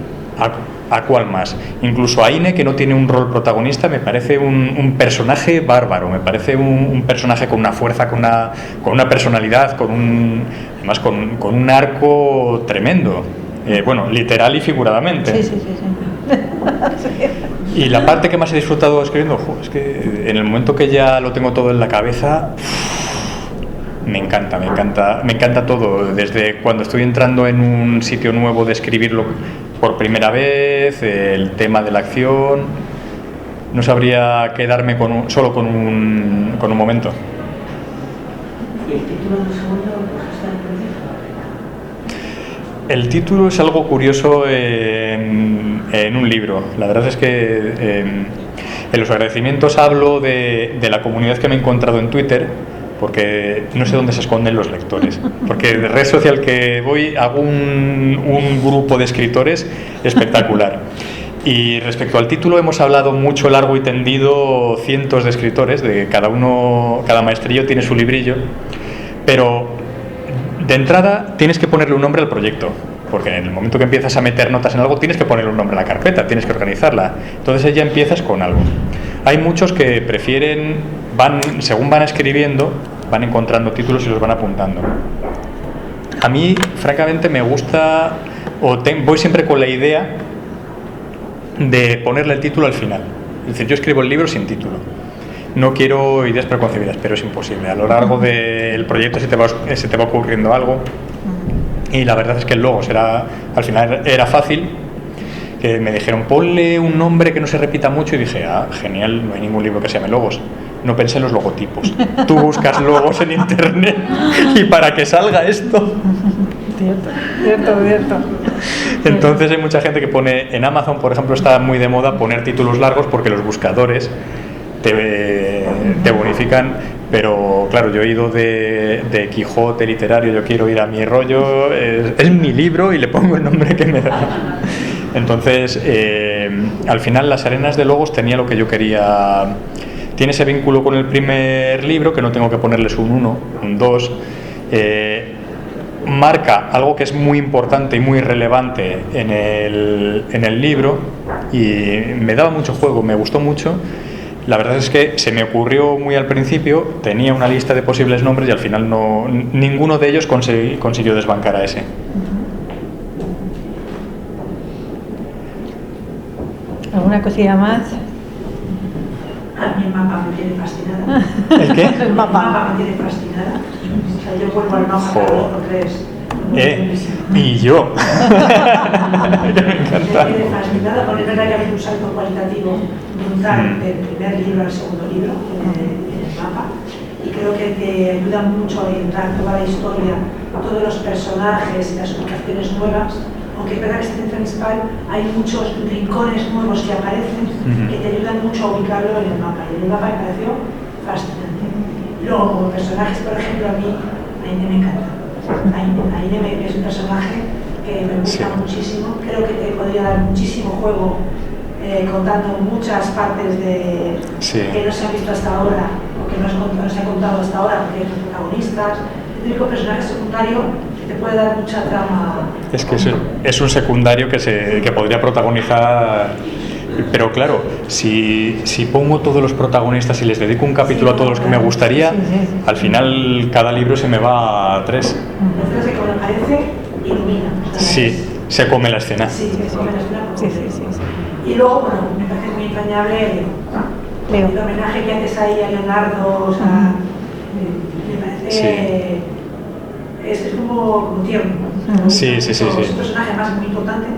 ¿A cuál más? Incluso Aine, que no tiene un rol protagonista, me parece un personaje bárbaro, me parece un personaje con una fuerza, con una personalidad, además con un arco tremendo. Bueno, literal y figuradamente. Sí. Y la parte que más he disfrutado escribiendo, es que en el momento que ya lo tengo todo en la cabeza, me encanta todo. Desde cuando estoy entrando en un sitio nuevo de escribirlo por primera vez, el tema de la acción, no sabría quedarme solo con un momento. ¿Y el título del segundo está en el El título es algo curioso en un libro. La verdad es que en los agradecimientos hablo de la comunidad que me he encontrado en Twitter, porque no sé dónde se esconden los lectores. Porque de red social que voy hago un grupo de escritores espectacular. Y respecto al título hemos hablado mucho, largo y tendido, cientos de escritores, de cada maestrillo tiene su librillo, pero de entrada tienes que ponerle un nombre al proyecto, porque en el momento que empiezas a meter notas en algo tienes que ponerle un nombre a la carpeta, tienes que organizarla. Entonces ya empiezas con algo. Hay muchos que prefieren, según van escribiendo, van encontrando títulos y los van apuntando. A mí, francamente, me gusta, voy siempre con la idea de ponerle el título al final. Es decir, yo escribo el libro sin título. No quiero ideas preconcebidas, pero es imposible. A lo largo del proyecto se te va ocurriendo algo. Y la verdad es que el logo al final era fácil. Que me dijeron, ponle un nombre que no se repita mucho, y dije, genial, no hay ningún libro que se llame Logos. No pensé en los logotipos. Tú buscas logos en internet y para que salga esto. Cierto. Entonces hay mucha gente que pone, en Amazon por ejemplo está muy de moda poner títulos largos porque los buscadores te bonifican, pero claro, yo he ido de Quijote literario, yo quiero ir a mi rollo, es mi libro y le pongo el nombre que me da. Entonces, al final Las Arenas de Logos tenía lo que yo quería. Tiene ese vínculo con el primer libro, que no tengo que ponerles un 1, un 2. Marca algo que es muy importante y muy relevante en el libro, y me daba mucho juego, me gustó mucho. La verdad es que se me ocurrió muy al principio, tenía una lista de posibles nombres y al final ninguno de ellos consiguió desbancar a ese. ¿Alguna cosilla más? A mí el mapa me tiene fascinada. ¿El qué? El mapa. Me tiene fascinada. O sea, yo vuelvo al mapa cada 2 o 3. Y yo. Me encanta. Me tiene fascinada porque es verdad que ha habido un salto cualitativo brutal del primer libro al segundo libro en el mapa. Y creo que te ayuda mucho a orientar toda la historia, todos los personajes y las ubicaciones nuevas. Aunque es verdad que este principal hay muchos rincones nuevos que aparecen que te ayudan mucho a ubicarlo en el mapa. Y el mapa me pareció fascinante. Luego, como personajes, por ejemplo, a mí Aine me encanta. Aine es un personaje que me gusta muchísimo. Creo que te podría dar muchísimo juego contando muchas partes que no se han visto hasta ahora o que no se ha contado hasta ahora, porque hay los protagonistas. típico personaje secundario que te puede dar mucha trama. Es que es un secundario que podría protagonizar. Pero claro, si pongo todos los protagonistas y les dedico un capítulo a todos los que me gustaría, al final cada libro se me va a 3. Entonces, como aparece, ilumina. Sí, se come la escena. Sí, se come la escena. Sí. Y luego, bueno, me parece muy entrañable el homenaje que haces ahí a Leonardo, o sea, me parece. Es como tierno. Sí. Es un personaje más muy importante,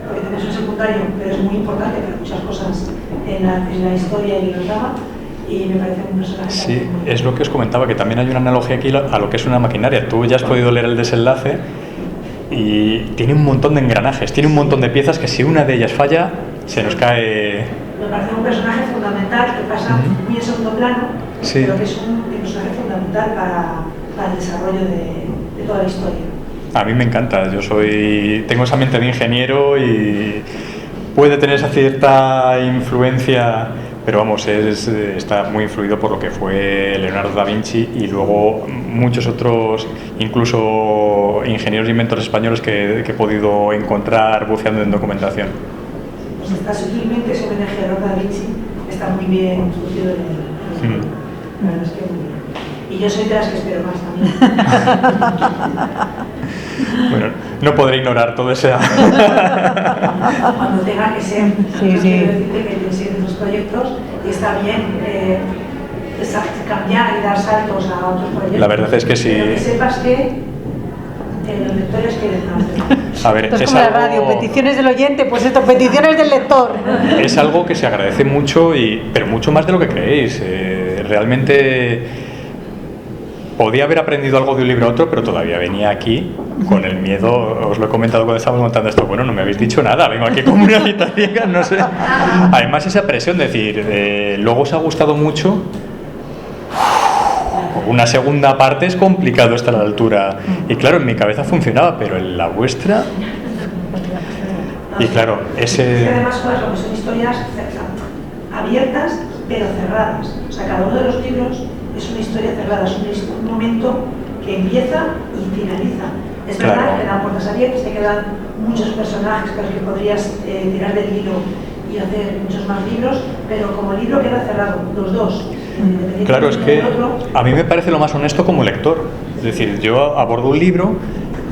porque también es un secundario, pero es muy importante para muchas cosas en la historia y en la trama, y me parece un personaje. Sí, es lo que os comentaba, que también hay una analogía aquí a lo que es una maquinaria. Tú ya has podido leer el desenlace y tiene un montón de engranajes, tiene un montón de piezas que si una de ellas falla, se nos cae. Me parece un personaje fundamental que pasa muy en segundo plano, pero que es un personaje fundamental para el desarrollo de toda la historia. A mí me encanta, tengo esa mente de ingeniero y puede tener esa cierta influencia, pero vamos, está muy influido por lo que fue Leonardo da Vinci y luego muchos otros, incluso ingenieros y inventores españoles que he podido encontrar buceando en documentación. Pues está sutilmente ese homenaje a Leonardo da Vinci, está muy bien introducido en el La verdad es que muy bien. Y yo soy de las que espero más también. Bueno, no podré ignorar todo ese. Cuando tenga que ser. Sí. Quiero decirte que tienes otros proyectos y está bien cambiar y dar saltos a otros proyectos. La verdad es que sí. Pero que sepas que los lectores quieren más. A ver, esto es como la radio, peticiones del oyente, pues esto, peticiones del lector. Es algo que se agradece mucho, pero mucho más de lo que creéis. Realmente podía haber aprendido algo de un libro a otro, pero todavía venía aquí con el miedo. Os lo he comentado cuando estábamos montando esto. Bueno, no me habéis dicho nada, vengo aquí como una guitarra, no sé. Además, esa presión, decir, luego os ha gustado mucho. Una segunda parte es complicado estar a la altura. Y claro, en mi cabeza funcionaba, pero en la vuestra. Y claro, ese. Además, son historias abiertas, pero cerradas. O sea, cada uno de los libros es una historia cerrada, es un momento que empieza y finaliza. Es verdad que dan puertas abiertas, te quedan muchos personajes con los que podrías tirar del hilo y hacer muchos más libros, pero como libro queda cerrado, los dos. Claro, es que a mí me parece lo más honesto como lector. Es decir, yo abordo un libro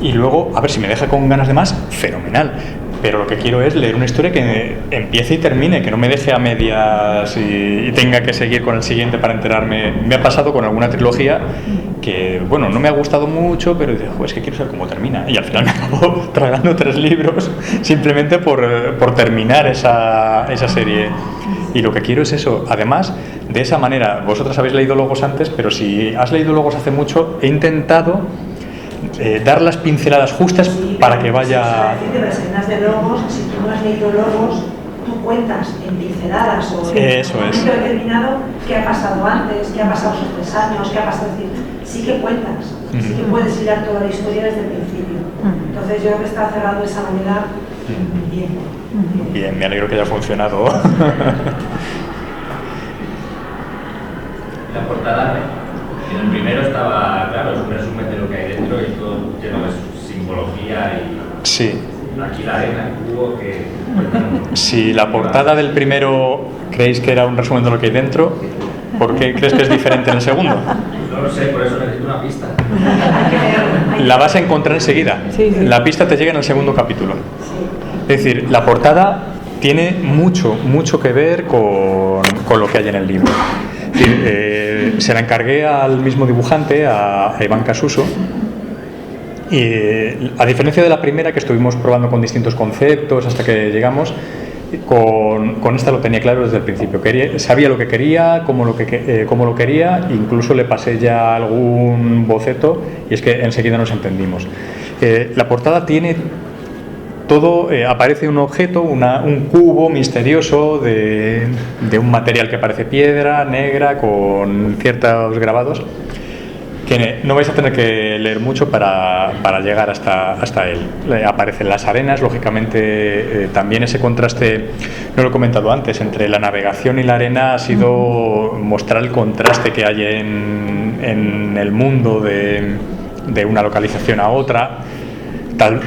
y luego, a ver, si me deja con ganas de más, fenomenal. Pero lo que quiero es leer una historia que empiece y termine, que no me deje a medias y tenga que seguir con el siguiente para enterarme. Me ha pasado con alguna trilogía que, bueno, no me ha gustado mucho, pero dije, es que quiero saber cómo termina. Y al final me acabo tragando 3 libros simplemente por terminar esa serie. Y lo que quiero es eso. Además, de esa manera, vosotras habéis leído Logos antes, pero si has leído Logos hace mucho, he intentado dar las pinceladas justas para que vaya. Si las escenas de Logos, si tú no has leído Logos, tú cuentas en pinceladas o en un momento determinado qué ha pasado antes, qué ha pasado esos 3 años, qué ha pasado. Es decir, sí que cuentas, sí que puedes hilar toda la historia desde el principio. Entonces yo creo que está cerrado de esa manera bien. Bien, me alegro que haya funcionado. La portada, en el primero estaba, claro, es un resumen de lo que hay dentro y todo lleno de simbología y... Sí. Aquí la arena, el cubo que... Si la portada del primero creéis que era un resumen de lo que hay dentro, ¿por qué crees que es diferente en el segundo? No lo sé, por eso necesito una pista. La vas a encontrar enseguida. La pista te llega en el segundo capítulo. Es decir, la portada tiene mucho que ver con lo que hay en el libro. Es decir, se la encargué al mismo dibujante, a Iván Casuso, y a diferencia de la primera, que estuvimos probando con distintos conceptos hasta que llegamos, con esta lo tenía claro desde el principio. Sabía lo que quería, cómo lo quería, incluso le pasé ya algún boceto y es que enseguida nos entendimos. La portada tiene todo, aparece un objeto, un cubo misterioso de un material que parece piedra negra con ciertos grabados que no vais a tener que leer mucho para llegar hasta él. Aparecen las arenas, lógicamente también ese contraste, no lo he comentado antes, entre la navegación y la arena ha sido mostrar el contraste que hay en el mundo de de una localización a otra,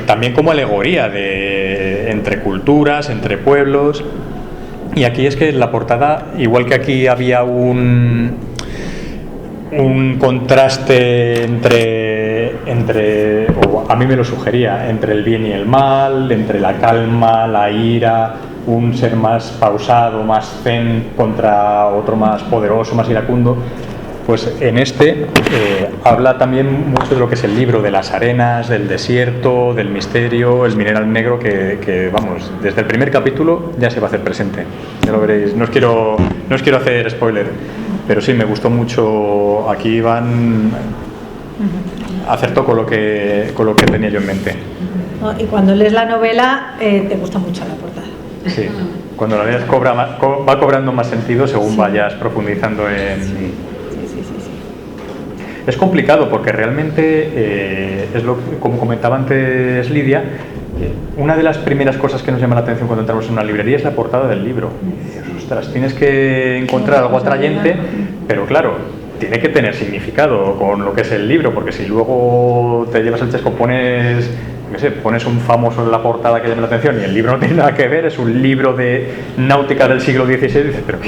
también como alegoría entre culturas, entre pueblos. Y aquí es que la portada, igual que aquí había un contraste entre, o a mí me lo sugería, entre el bien y el mal, entre la calma, la ira, un ser más pausado, más zen contra otro más poderoso, más iracundo. Pues en este habla también mucho de lo que es el libro, de las arenas, del desierto, del misterio, el mineral negro que vamos, desde el primer capítulo ya se va a hacer presente. Ya lo veréis. No os quiero hacer spoiler, pero sí, me gustó mucho. Aquí van acertó con lo que tenía yo en mente. Y cuando lees la novela te gusta mucho la portada. Sí, cuando la lees va cobrando más sentido según vayas profundizando en... Sí. Es complicado porque realmente, como comentaba antes Lidia, una de las primeras cosas que nos llama la atención cuando entramos en una librería es la portada del libro. Ostras, tienes que encontrar algo atrayente, pero claro, tiene que tener significado con lo que es el libro, porque si luego te llevas el chesco, pones un famoso en la portada que llama la atención y el libro no tiene nada que ver, es un libro de náutica del siglo XVI, dices, pero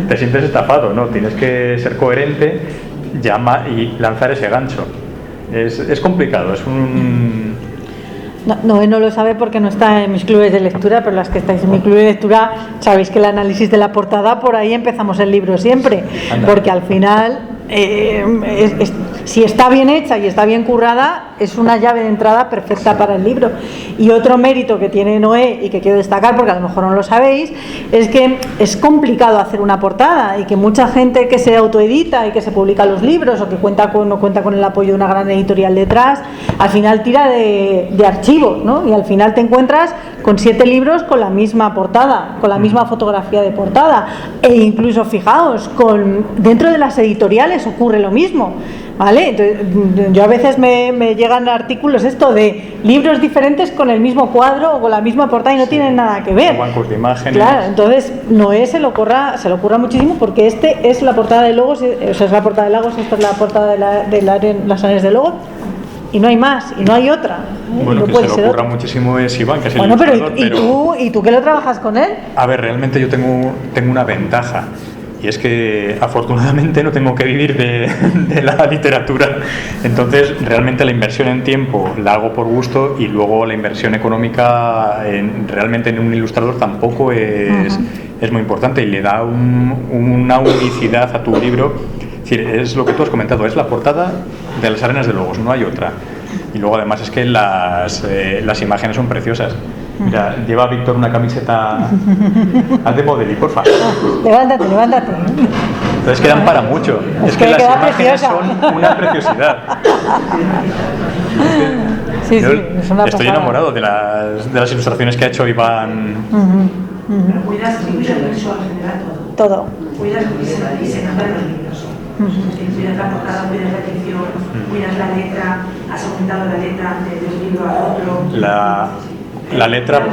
te sientes estafado, ¿no? Tienes que ser coherente, y lanzar ese gancho. Es complicado, es un... No lo sabe porque no está en mis clubes de lectura, pero las que estáis en mi club de lectura sabéis que el análisis de la portada, por ahí empezamos el libro siempre. Anda. Porque al final, si está bien hecha y está bien currada, es una llave de entrada perfecta para el libro. Y otro mérito que tiene Noé y que quiero destacar, porque a lo mejor no lo sabéis, es que es complicado hacer una portada y que mucha gente que se autoedita y que se publica los libros o que no cuenta con el apoyo de una gran editorial detrás, al final tira de archivos, ¿no? Y al final te encuentras con 7 libros con la misma portada, con la misma fotografía de portada, e incluso, fijaos, dentro de las editoriales ocurre lo mismo, ¿vale? Entonces, yo a veces me llegan artículos de libros diferentes con el mismo cuadro o con la misma portada y no tienen nada que ver. Bancos de imágenes. Claro, entonces Noé se le ocurra muchísimo porque es la portada de Logos, es la portada de Lagos, esta es la portada de las arenas de Logos. Y no hay más, y no hay otra. Bueno, no que se le ocurra muchísimo es Iván, que es el ilustrador, ¿y tú que lo trabajas con él? A ver, realmente yo tengo una ventaja, y es que afortunadamente no tengo que vivir de la literatura. Entonces, realmente la inversión en tiempo la hago por gusto, y luego la inversión económica realmente en un ilustrador tampoco es muy importante, y le da una unicidad a tu libro. Es lo que tú has comentado, es la portada de las arenas de Logos, no hay otra. Y luego además es que las imágenes son preciosas. Mira, lleva Víctor una camiseta. Haz de modelo, por favor. Levántate. Entonces quedan para mucho. Es que las imágenes son una preciosidad. Sí, es una estoy enamorado de las ilustraciones que ha hecho Iván. Pero cuidas mucho el visual general todo. Cuidas el diseño de los libros. Cuidas la portada, cuidas la edición, cuidas la letra, has aumentado la letra del libro a otro. La letra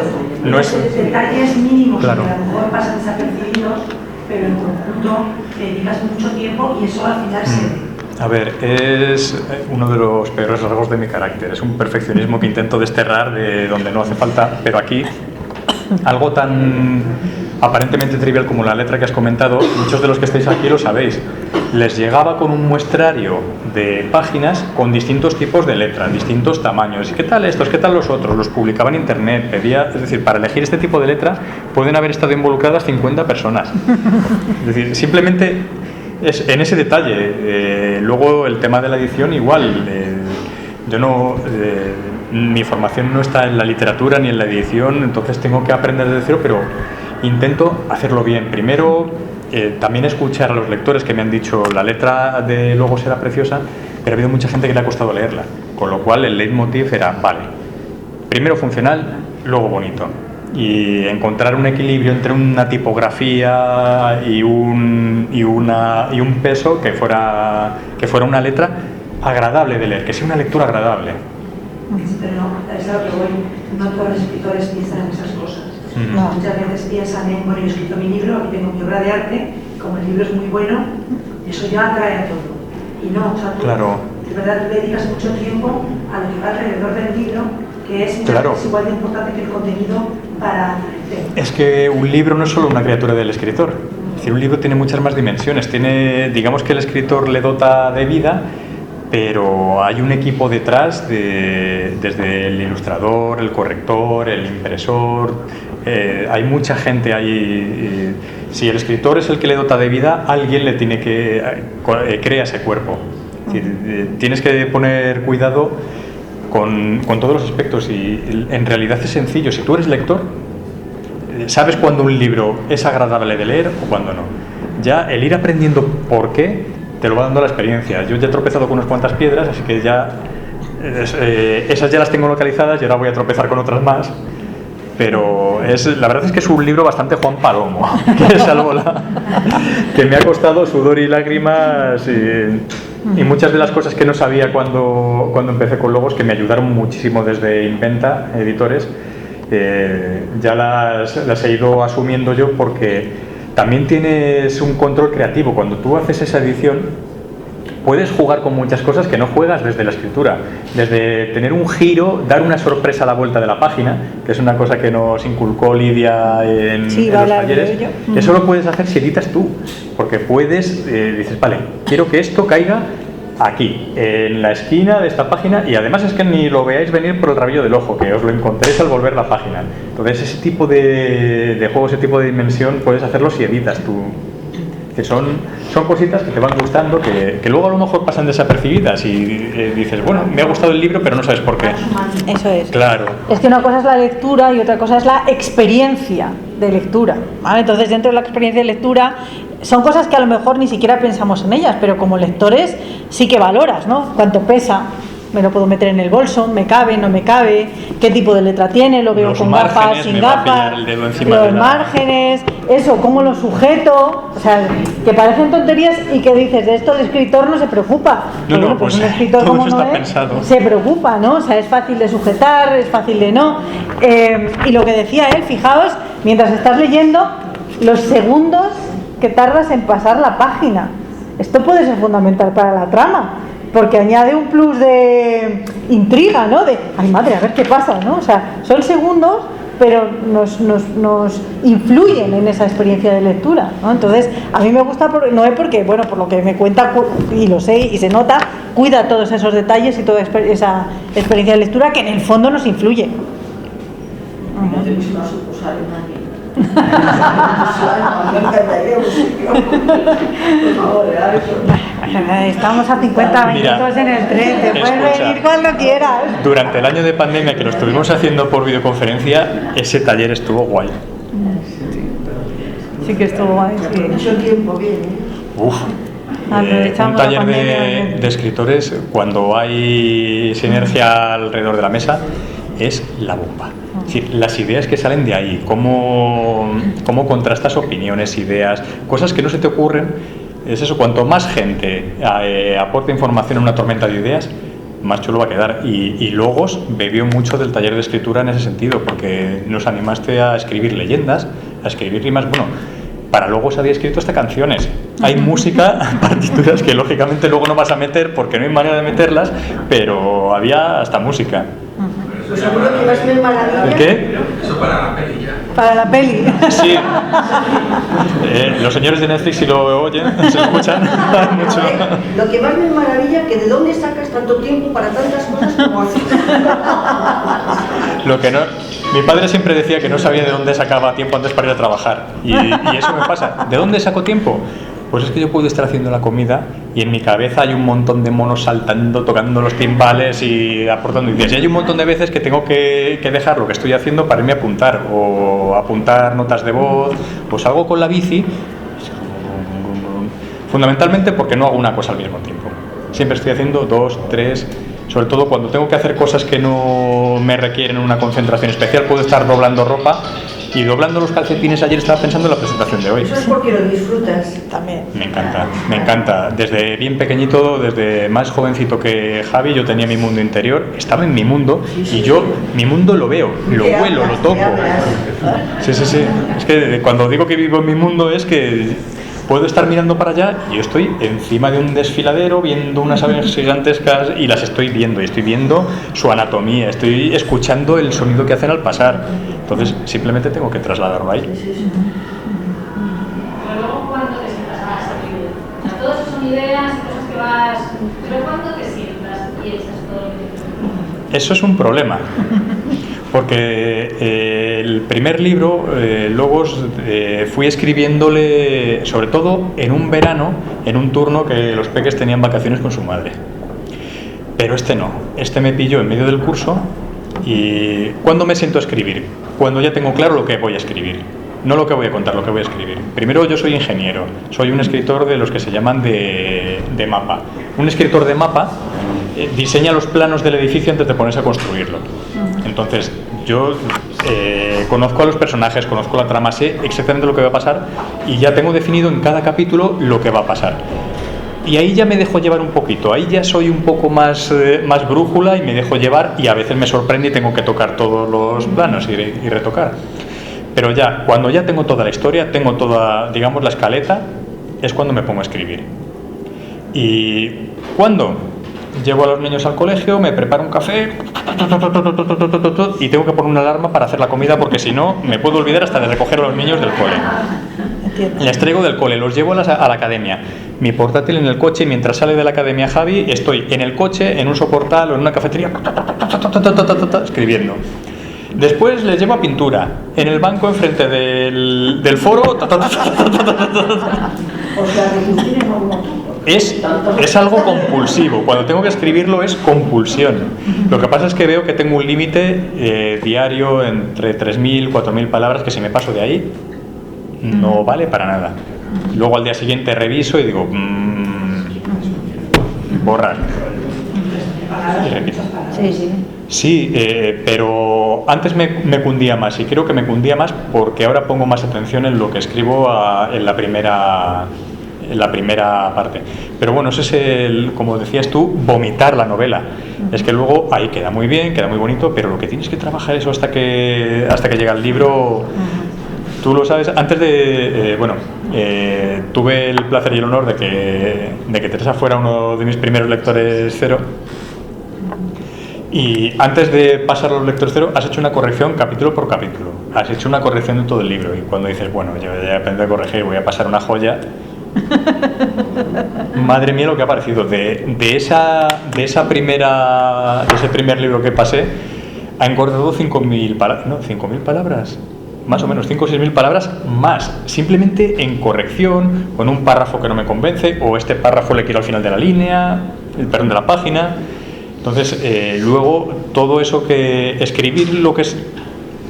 no es... Detalles mínimos, claro, que a lo mejor pasan desapercibidos, pero en conjunto le dedicas mucho tiempo y eso al final se ve. A ver, es uno de los peores rasgos de mi carácter. Es un perfeccionismo que intento desterrar de donde no hace falta, pero aquí algo tan aparentemente trivial como la letra que has comentado, muchos de los que estáis aquí lo sabéis. Les llegaba con un muestrario de páginas con distintos tipos de letra, distintos tamaños. ¿Qué tal estos? ¿Qué tal los otros? Los publicaba en internet. Es decir, para elegir este tipo de letra pueden haber estado involucradas 50 personas. Es decir, simplemente es en ese detalle. Luego el tema de la edición igual. Yo no... mi formación no está en la literatura ni en la edición, entonces tengo que aprender desde cero, pero intento hacerlo bien. Primero, también escuchar a los lectores que me han dicho la letra de Logos era preciosa, pero ha habido mucha gente que le ha costado leerla, con lo cual el leitmotiv era, vale, primero funcional, luego bonito, y encontrar un equilibrio entre una tipografía y un peso que fuera una letra agradable de leer, que sea una lectura agradable. Pero es a lo que voy, no todos los escritores piensan en esas cosas. Muchas veces piensan en, bueno, yo he escrito mi libro, aquí tengo mi obra de arte, como el libro es muy bueno, eso ya atrae a todo. Y no, o sea, claro. es verdad, tú dedicas mucho tiempo a lo que va alrededor del libro, que es, claro, igual de importante que el contenido para hacer. Es que un libro no es solo una criatura del escritor. Es decir, un libro tiene muchas más dimensiones. Tiene, digamos que el escritor le dota de vida, pero hay un equipo detrás, desde el ilustrador, el corrector, el impresor. Hay mucha gente ahí. Si el escritor es el que le dota de vida, alguien le tiene que crea ese cuerpo. Es decir, tienes que poner cuidado con todos los aspectos, y en realidad es sencillo. Si tú eres lector, sabes cuándo un libro es agradable de leer o cuándo no. Ya el ir aprendiendo por qué te lo va dando la experiencia. Yo ya he tropezado con unas cuantas piedras, así que ya esas ya las tengo localizadas y ahora voy a tropezar con otras más. Pero la verdad es que es un libro bastante Juan Palomo, que salvo que me ha costado sudor y lágrimas, y muchas de las cosas que no sabía cuando empecé con Logos, que me ayudaron muchísimo desde Inventa Editores, ya las he ido asumiendo yo, porque también tienes un control creativo. Cuando tú haces esa edición, puedes jugar con muchas cosas que no juegas desde la escritura, desde tener un giro, dar una sorpresa a la vuelta de la página, que es una cosa que nos inculcó Lidia en los talleres. Eso lo puedes hacer si editas tú, porque puedes, dices, vale, quiero que esto caiga aquí, en la esquina de esta página, y además es que ni lo veáis venir por el rabillo del ojo, que os lo encontréis al volver la página. Entonces ese tipo de juego, ese tipo de dimensión, puedes hacerlo si editas tú. Que son cositas que te van gustando, que luego a lo mejor pasan desapercibidas, y dices, bueno, me ha gustado el libro, pero no sabes por qué. Eso es. Claro. Es que una cosa es la lectura y otra cosa es la experiencia de lectura, ¿vale? Entonces, dentro de la experiencia de lectura son cosas que a lo mejor ni siquiera pensamos en ellas, pero como lectores sí que valoras, ¿no? ¿Cuánto pesa? ¿Me lo puedo meter en el bolso? ¿Me cabe? ¿No me cabe? ¿Qué tipo de letra tiene? ¿Lo veo con gafas? ¿Sin gafas? Los márgenes, eso, ¿cómo lo sujeto? O sea, que parecen tonterías y que dices, de esto el escritor no se preocupa. No, bueno, pues un escritor todo como eso está Noé pensado. se preocupa, ¿no? O sea, es fácil de sujetar, es fácil de no. Y lo que decía él, fijaos, mientras estás leyendo, los segundos que tardas en pasar la página. Esto puede ser fundamental para la trama, porque añade un plus de intriga, ¿no? De, ay madre, a ver qué pasa, ¿no? O sea, son segundos, pero nos influyen en esa experiencia de lectura, ¿no? Entonces, a mí me gusta, no es porque, bueno, por lo que me cuenta, y lo sé, y se nota, cuida todos esos detalles y toda esa experiencia de lectura que en el fondo nos influye. Estamos a 50 minutos en el tren, te puedes venir cuando quieras. Durante el año de pandemia que lo estuvimos haciendo por videoconferencia, ese taller estuvo guay. Sí que estuvo guay, sí. Mucho tiempo bien, Un taller de escritores, cuando hay sinergia alrededor de la mesa, es la bomba. Es decir, las ideas que salen de ahí, cómo contrastas opiniones, ideas, cosas que no se te ocurren. Es eso, cuanto más gente aporte información en una tormenta de ideas, más chulo va a quedar. Y Logos bebió mucho del taller de escritura en ese sentido, porque nos animaste a escribir leyendas, a escribir rimas. Bueno, para Logos había escrito hasta canciones. Hay música, partituras que lógicamente luego no vas a meter porque no hay manera de meterlas, pero había hasta música. Pues seguro que vas a ver maravilla. ¿El qué? Eso para la peli ya. Para la peli. Sí. Los señores de Netflix, si lo oyen, se lo escuchan mucho. Lo que más me maravilla, que de dónde sacas tanto tiempo para tantas cosas como haces. Lo que no, mi padre siempre decía que no sabía de dónde sacaba tiempo antes para ir a trabajar, y eso me pasa. ¿De dónde saco tiempo? Pues es que yo puedo estar haciendo la comida y en mi cabeza hay un montón de monos saltando, tocando los timbales y aportando ideas. Y hay un montón de veces que tengo que dejar lo que estoy haciendo para irme a apuntar, o apuntar notas de voz, o salgo con la bici, fundamentalmente porque no hago una cosa al mismo tiempo. Siempre estoy haciendo 2, 3, sobre todo cuando tengo que hacer cosas que no me requieren una concentración especial. Puedo estar doblando ropa, y doblando los calcetines ayer estaba pensando en la presentación de hoy. Eso es porque lo disfrutas. También. Me encanta. Desde bien pequeñito, desde más jovencito que Javi, yo tenía mi mundo interior, estaba en mi mundo, y yo mi mundo lo veo, lo huelo, lo toco. Sí. Es que cuando digo que vivo en mi mundo es que puedo estar mirando para allá y yo estoy encima de un desfiladero viendo unas aves gigantescas y las estoy viendo, y estoy viendo su anatomía, estoy escuchando el sonido que hacen al pasar. Entonces simplemente tengo que trasladarlo ahí. Pero luego, ¿cuánto te sientas a escribir? O sea, todo eso son ideas, cosas que vas... Pero ¿cuánto te sientas y echas todo lo que te... Eso es un problema. Porque el primer libro, Logos, fui escribiéndole, sobre todo en un verano, en un turno que los peques tenían vacaciones con su madre. Pero este no, este me pilló en medio del curso. ¿Y cuándo me siento a escribir? Cuando ya tengo claro lo que voy a escribir, no lo que voy a contar, lo que voy a escribir. Primero, yo soy ingeniero, soy un escritor de los que se llaman de mapa. Un escritor de mapa diseña los planos del edificio antes de ponerse a construirlo. Entonces, yo conozco a los personajes, conozco la trama, sé exactamente lo que va a pasar y ya tengo definido en cada capítulo lo que va a pasar. Y ahí ya me dejo llevar un poquito, ahí ya soy un poco más brújula y me dejo llevar, y a veces me sorprende y tengo que tocar todos los planos y retocar. Pero ya, cuando ya tengo toda la historia, tengo toda, digamos, la escaleta, es cuando me pongo a escribir. ¿Y cuándo? Llevo a los niños al colegio, me preparo un café y tengo que poner una alarma para hacer la comida, porque si no me puedo olvidar hasta de recoger a los niños del cole. Les traigo del cole, los llevo a la academia. Mi portátil en el coche, y mientras sale de la academia Javi, estoy en el coche, en un soportal o en una cafetería escribiendo. Después les llevo a pintura, en el banco enfrente del foro. Es algo compulsivo. Cuando tengo que escribirlo es compulsión. Lo que pasa es que veo que tengo un límite diario entre 3.000, 4.000 palabras, que si me paso de ahí no vale para nada. Luego al día siguiente reviso y digo borrar y repito. Sí, pero antes me cundía más, y creo que me cundía más porque ahora pongo más atención en lo que escribo en la primera parte. Pero bueno, ese es como decías tú, vomitar la novela. Es que luego ahí queda muy bien, queda muy bonito, pero lo que tienes que trabajar eso hasta que llega el libro. Tú lo sabes, antes de... tuve el placer y el honor de que Teresa fuera uno de mis primeros lectores cero. Y antes de pasar a los lectores cero, has hecho una corrección capítulo por capítulo. Has hecho una corrección de todo el libro. Y cuando dices, bueno, yo ya aprendí a corregir, voy a pasar una joya... Madre mía, lo que ha parecido. De ese primer libro que pasé, ha engordado 5.000 palabras. No, 5.000 palabras. Más o menos 5 o 6.000 palabras más, simplemente en corrección, con un párrafo que no me convence, o este párrafo le quiero al final de la línea, de la página. Entonces, luego todo eso que escribir, lo que es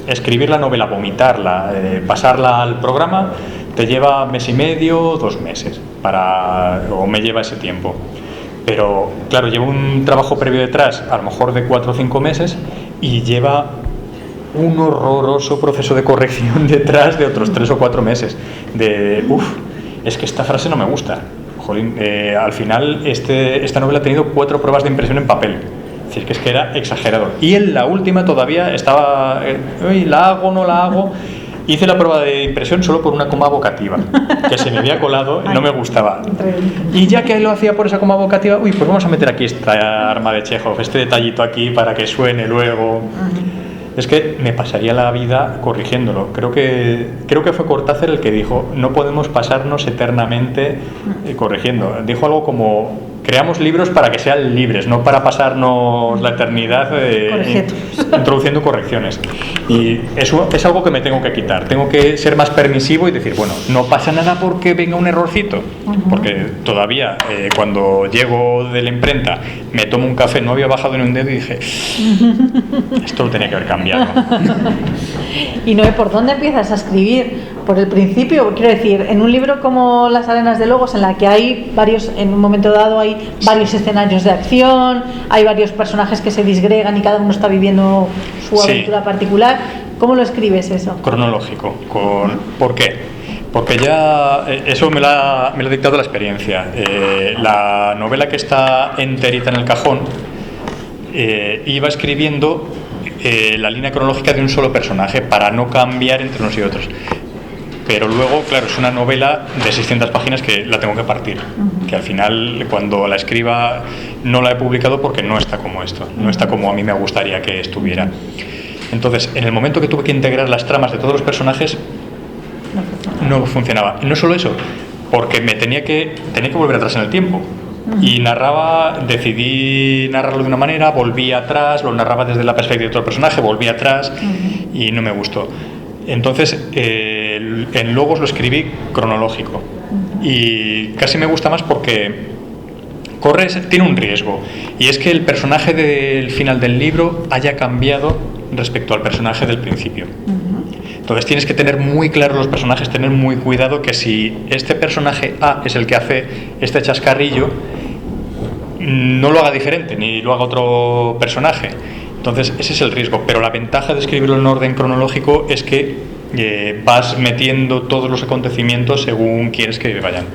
escribir la novela, vomitarla, pasarla al programa, te lleva mes y medio, 2 meses, o me lleva ese tiempo. Pero claro, lleva un trabajo previo detrás, a lo mejor de 4 o 5 meses, y lleva un horroroso proceso de corrección detrás de otros 3 o 4 meses. Es que esta frase no me gusta. Jolín, al final esta novela ha tenido 4 pruebas de impresión en papel. Es decir, que es que era exagerado. Y en la última todavía estaba, ¿la hago o no la hago? Hice la prueba de impresión solo por una coma vocativa, que se me había colado y no me gustaba. Y ya que lo hacía por esa coma vocativa, pues vamos a meter aquí esta arma de Chekhov, este detallito aquí para que suene luego. Es que me pasaría la vida corrigiéndolo. Creo que fue Cortázar el que dijo, no podemos pasarnos eternamente corrigiendo. Dijo algo como, creamos libros para que sean libres, no para pasarnos la eternidad introduciendo correcciones. Y eso es algo que me tengo que quitar. Tengo que ser más permisivo y decir, bueno, no pasa nada porque venga un errorcito. Porque todavía cuando llego de la imprenta, me tomo un café, no había bajado ni un dedo y dije, esto lo tenía que haber cambiado. Y Noé, ¿por dónde empiezas a escribir? ¿Por el principio? Quiero decir, en un libro como Las arenas de Logos, en la que hay varios, en un momento dado hay varios escenarios de acción, hay varios personajes que se disgregan y cada uno está viviendo su aventura particular, ¿cómo lo escribes eso? Cronológico. ¿Por qué? Porque ya eso me lo ha dictado la experiencia. La novela que está enterita en el cajón, iba escribiendo la línea cronológica de un solo personaje para no cambiar entre unos y otros. pero luego, claro, es una novela de 600 páginas que la tengo que partir, que al final, cuando la escriba, no la he publicado porque no está como esto, no está como a mí me gustaría que estuviera. Entonces, en el momento que tuve que integrar las tramas de todos los personajes, no funcionaba. Y no solo eso, porque tenía que volver atrás en el tiempo. Y decidí narrarlo de una manera, volví atrás, lo narraba desde la perspectiva de otro personaje, volví atrás y no me gustó. Entonces, en Logos lo escribí cronológico y casi me gusta más porque tiene un riesgo, y es que el personaje del final del libro haya cambiado respecto al personaje del principio. Entonces tienes que tener muy claros los personajes, tener muy cuidado que si este personaje A es el que hace este chascarrillo, no lo haga diferente, ni lo haga otro personaje. Entonces ese es el riesgo, pero la ventaja de escribirlo en orden cronológico es que vas metiendo todos los acontecimientos según quieres que vayan.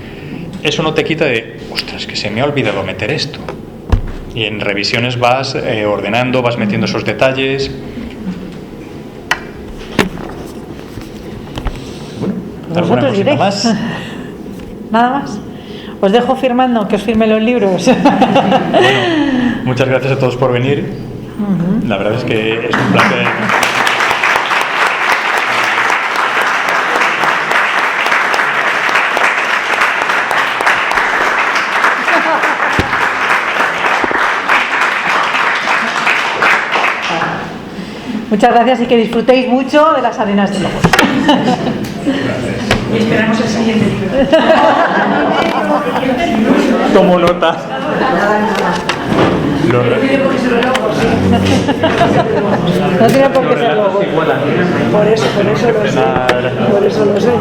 Eso no te quita de, ostras, que se me ha olvidado meter esto. Y en revisiones vas ordenando, vas metiendo esos detalles. ¿Alguna cosita más? Nada más. Os dejo firmando, que os firme los libros. Bueno, muchas gracias a todos por venir. La verdad es que es un placer. Muchas gracias y que disfrutéis mucho de las arenas de Logos. Y esperamos el siguiente libro. Tomo nota. No tiene por qué ser Logos, sí. No tiene por qué ser Logos. Por eso lo sé.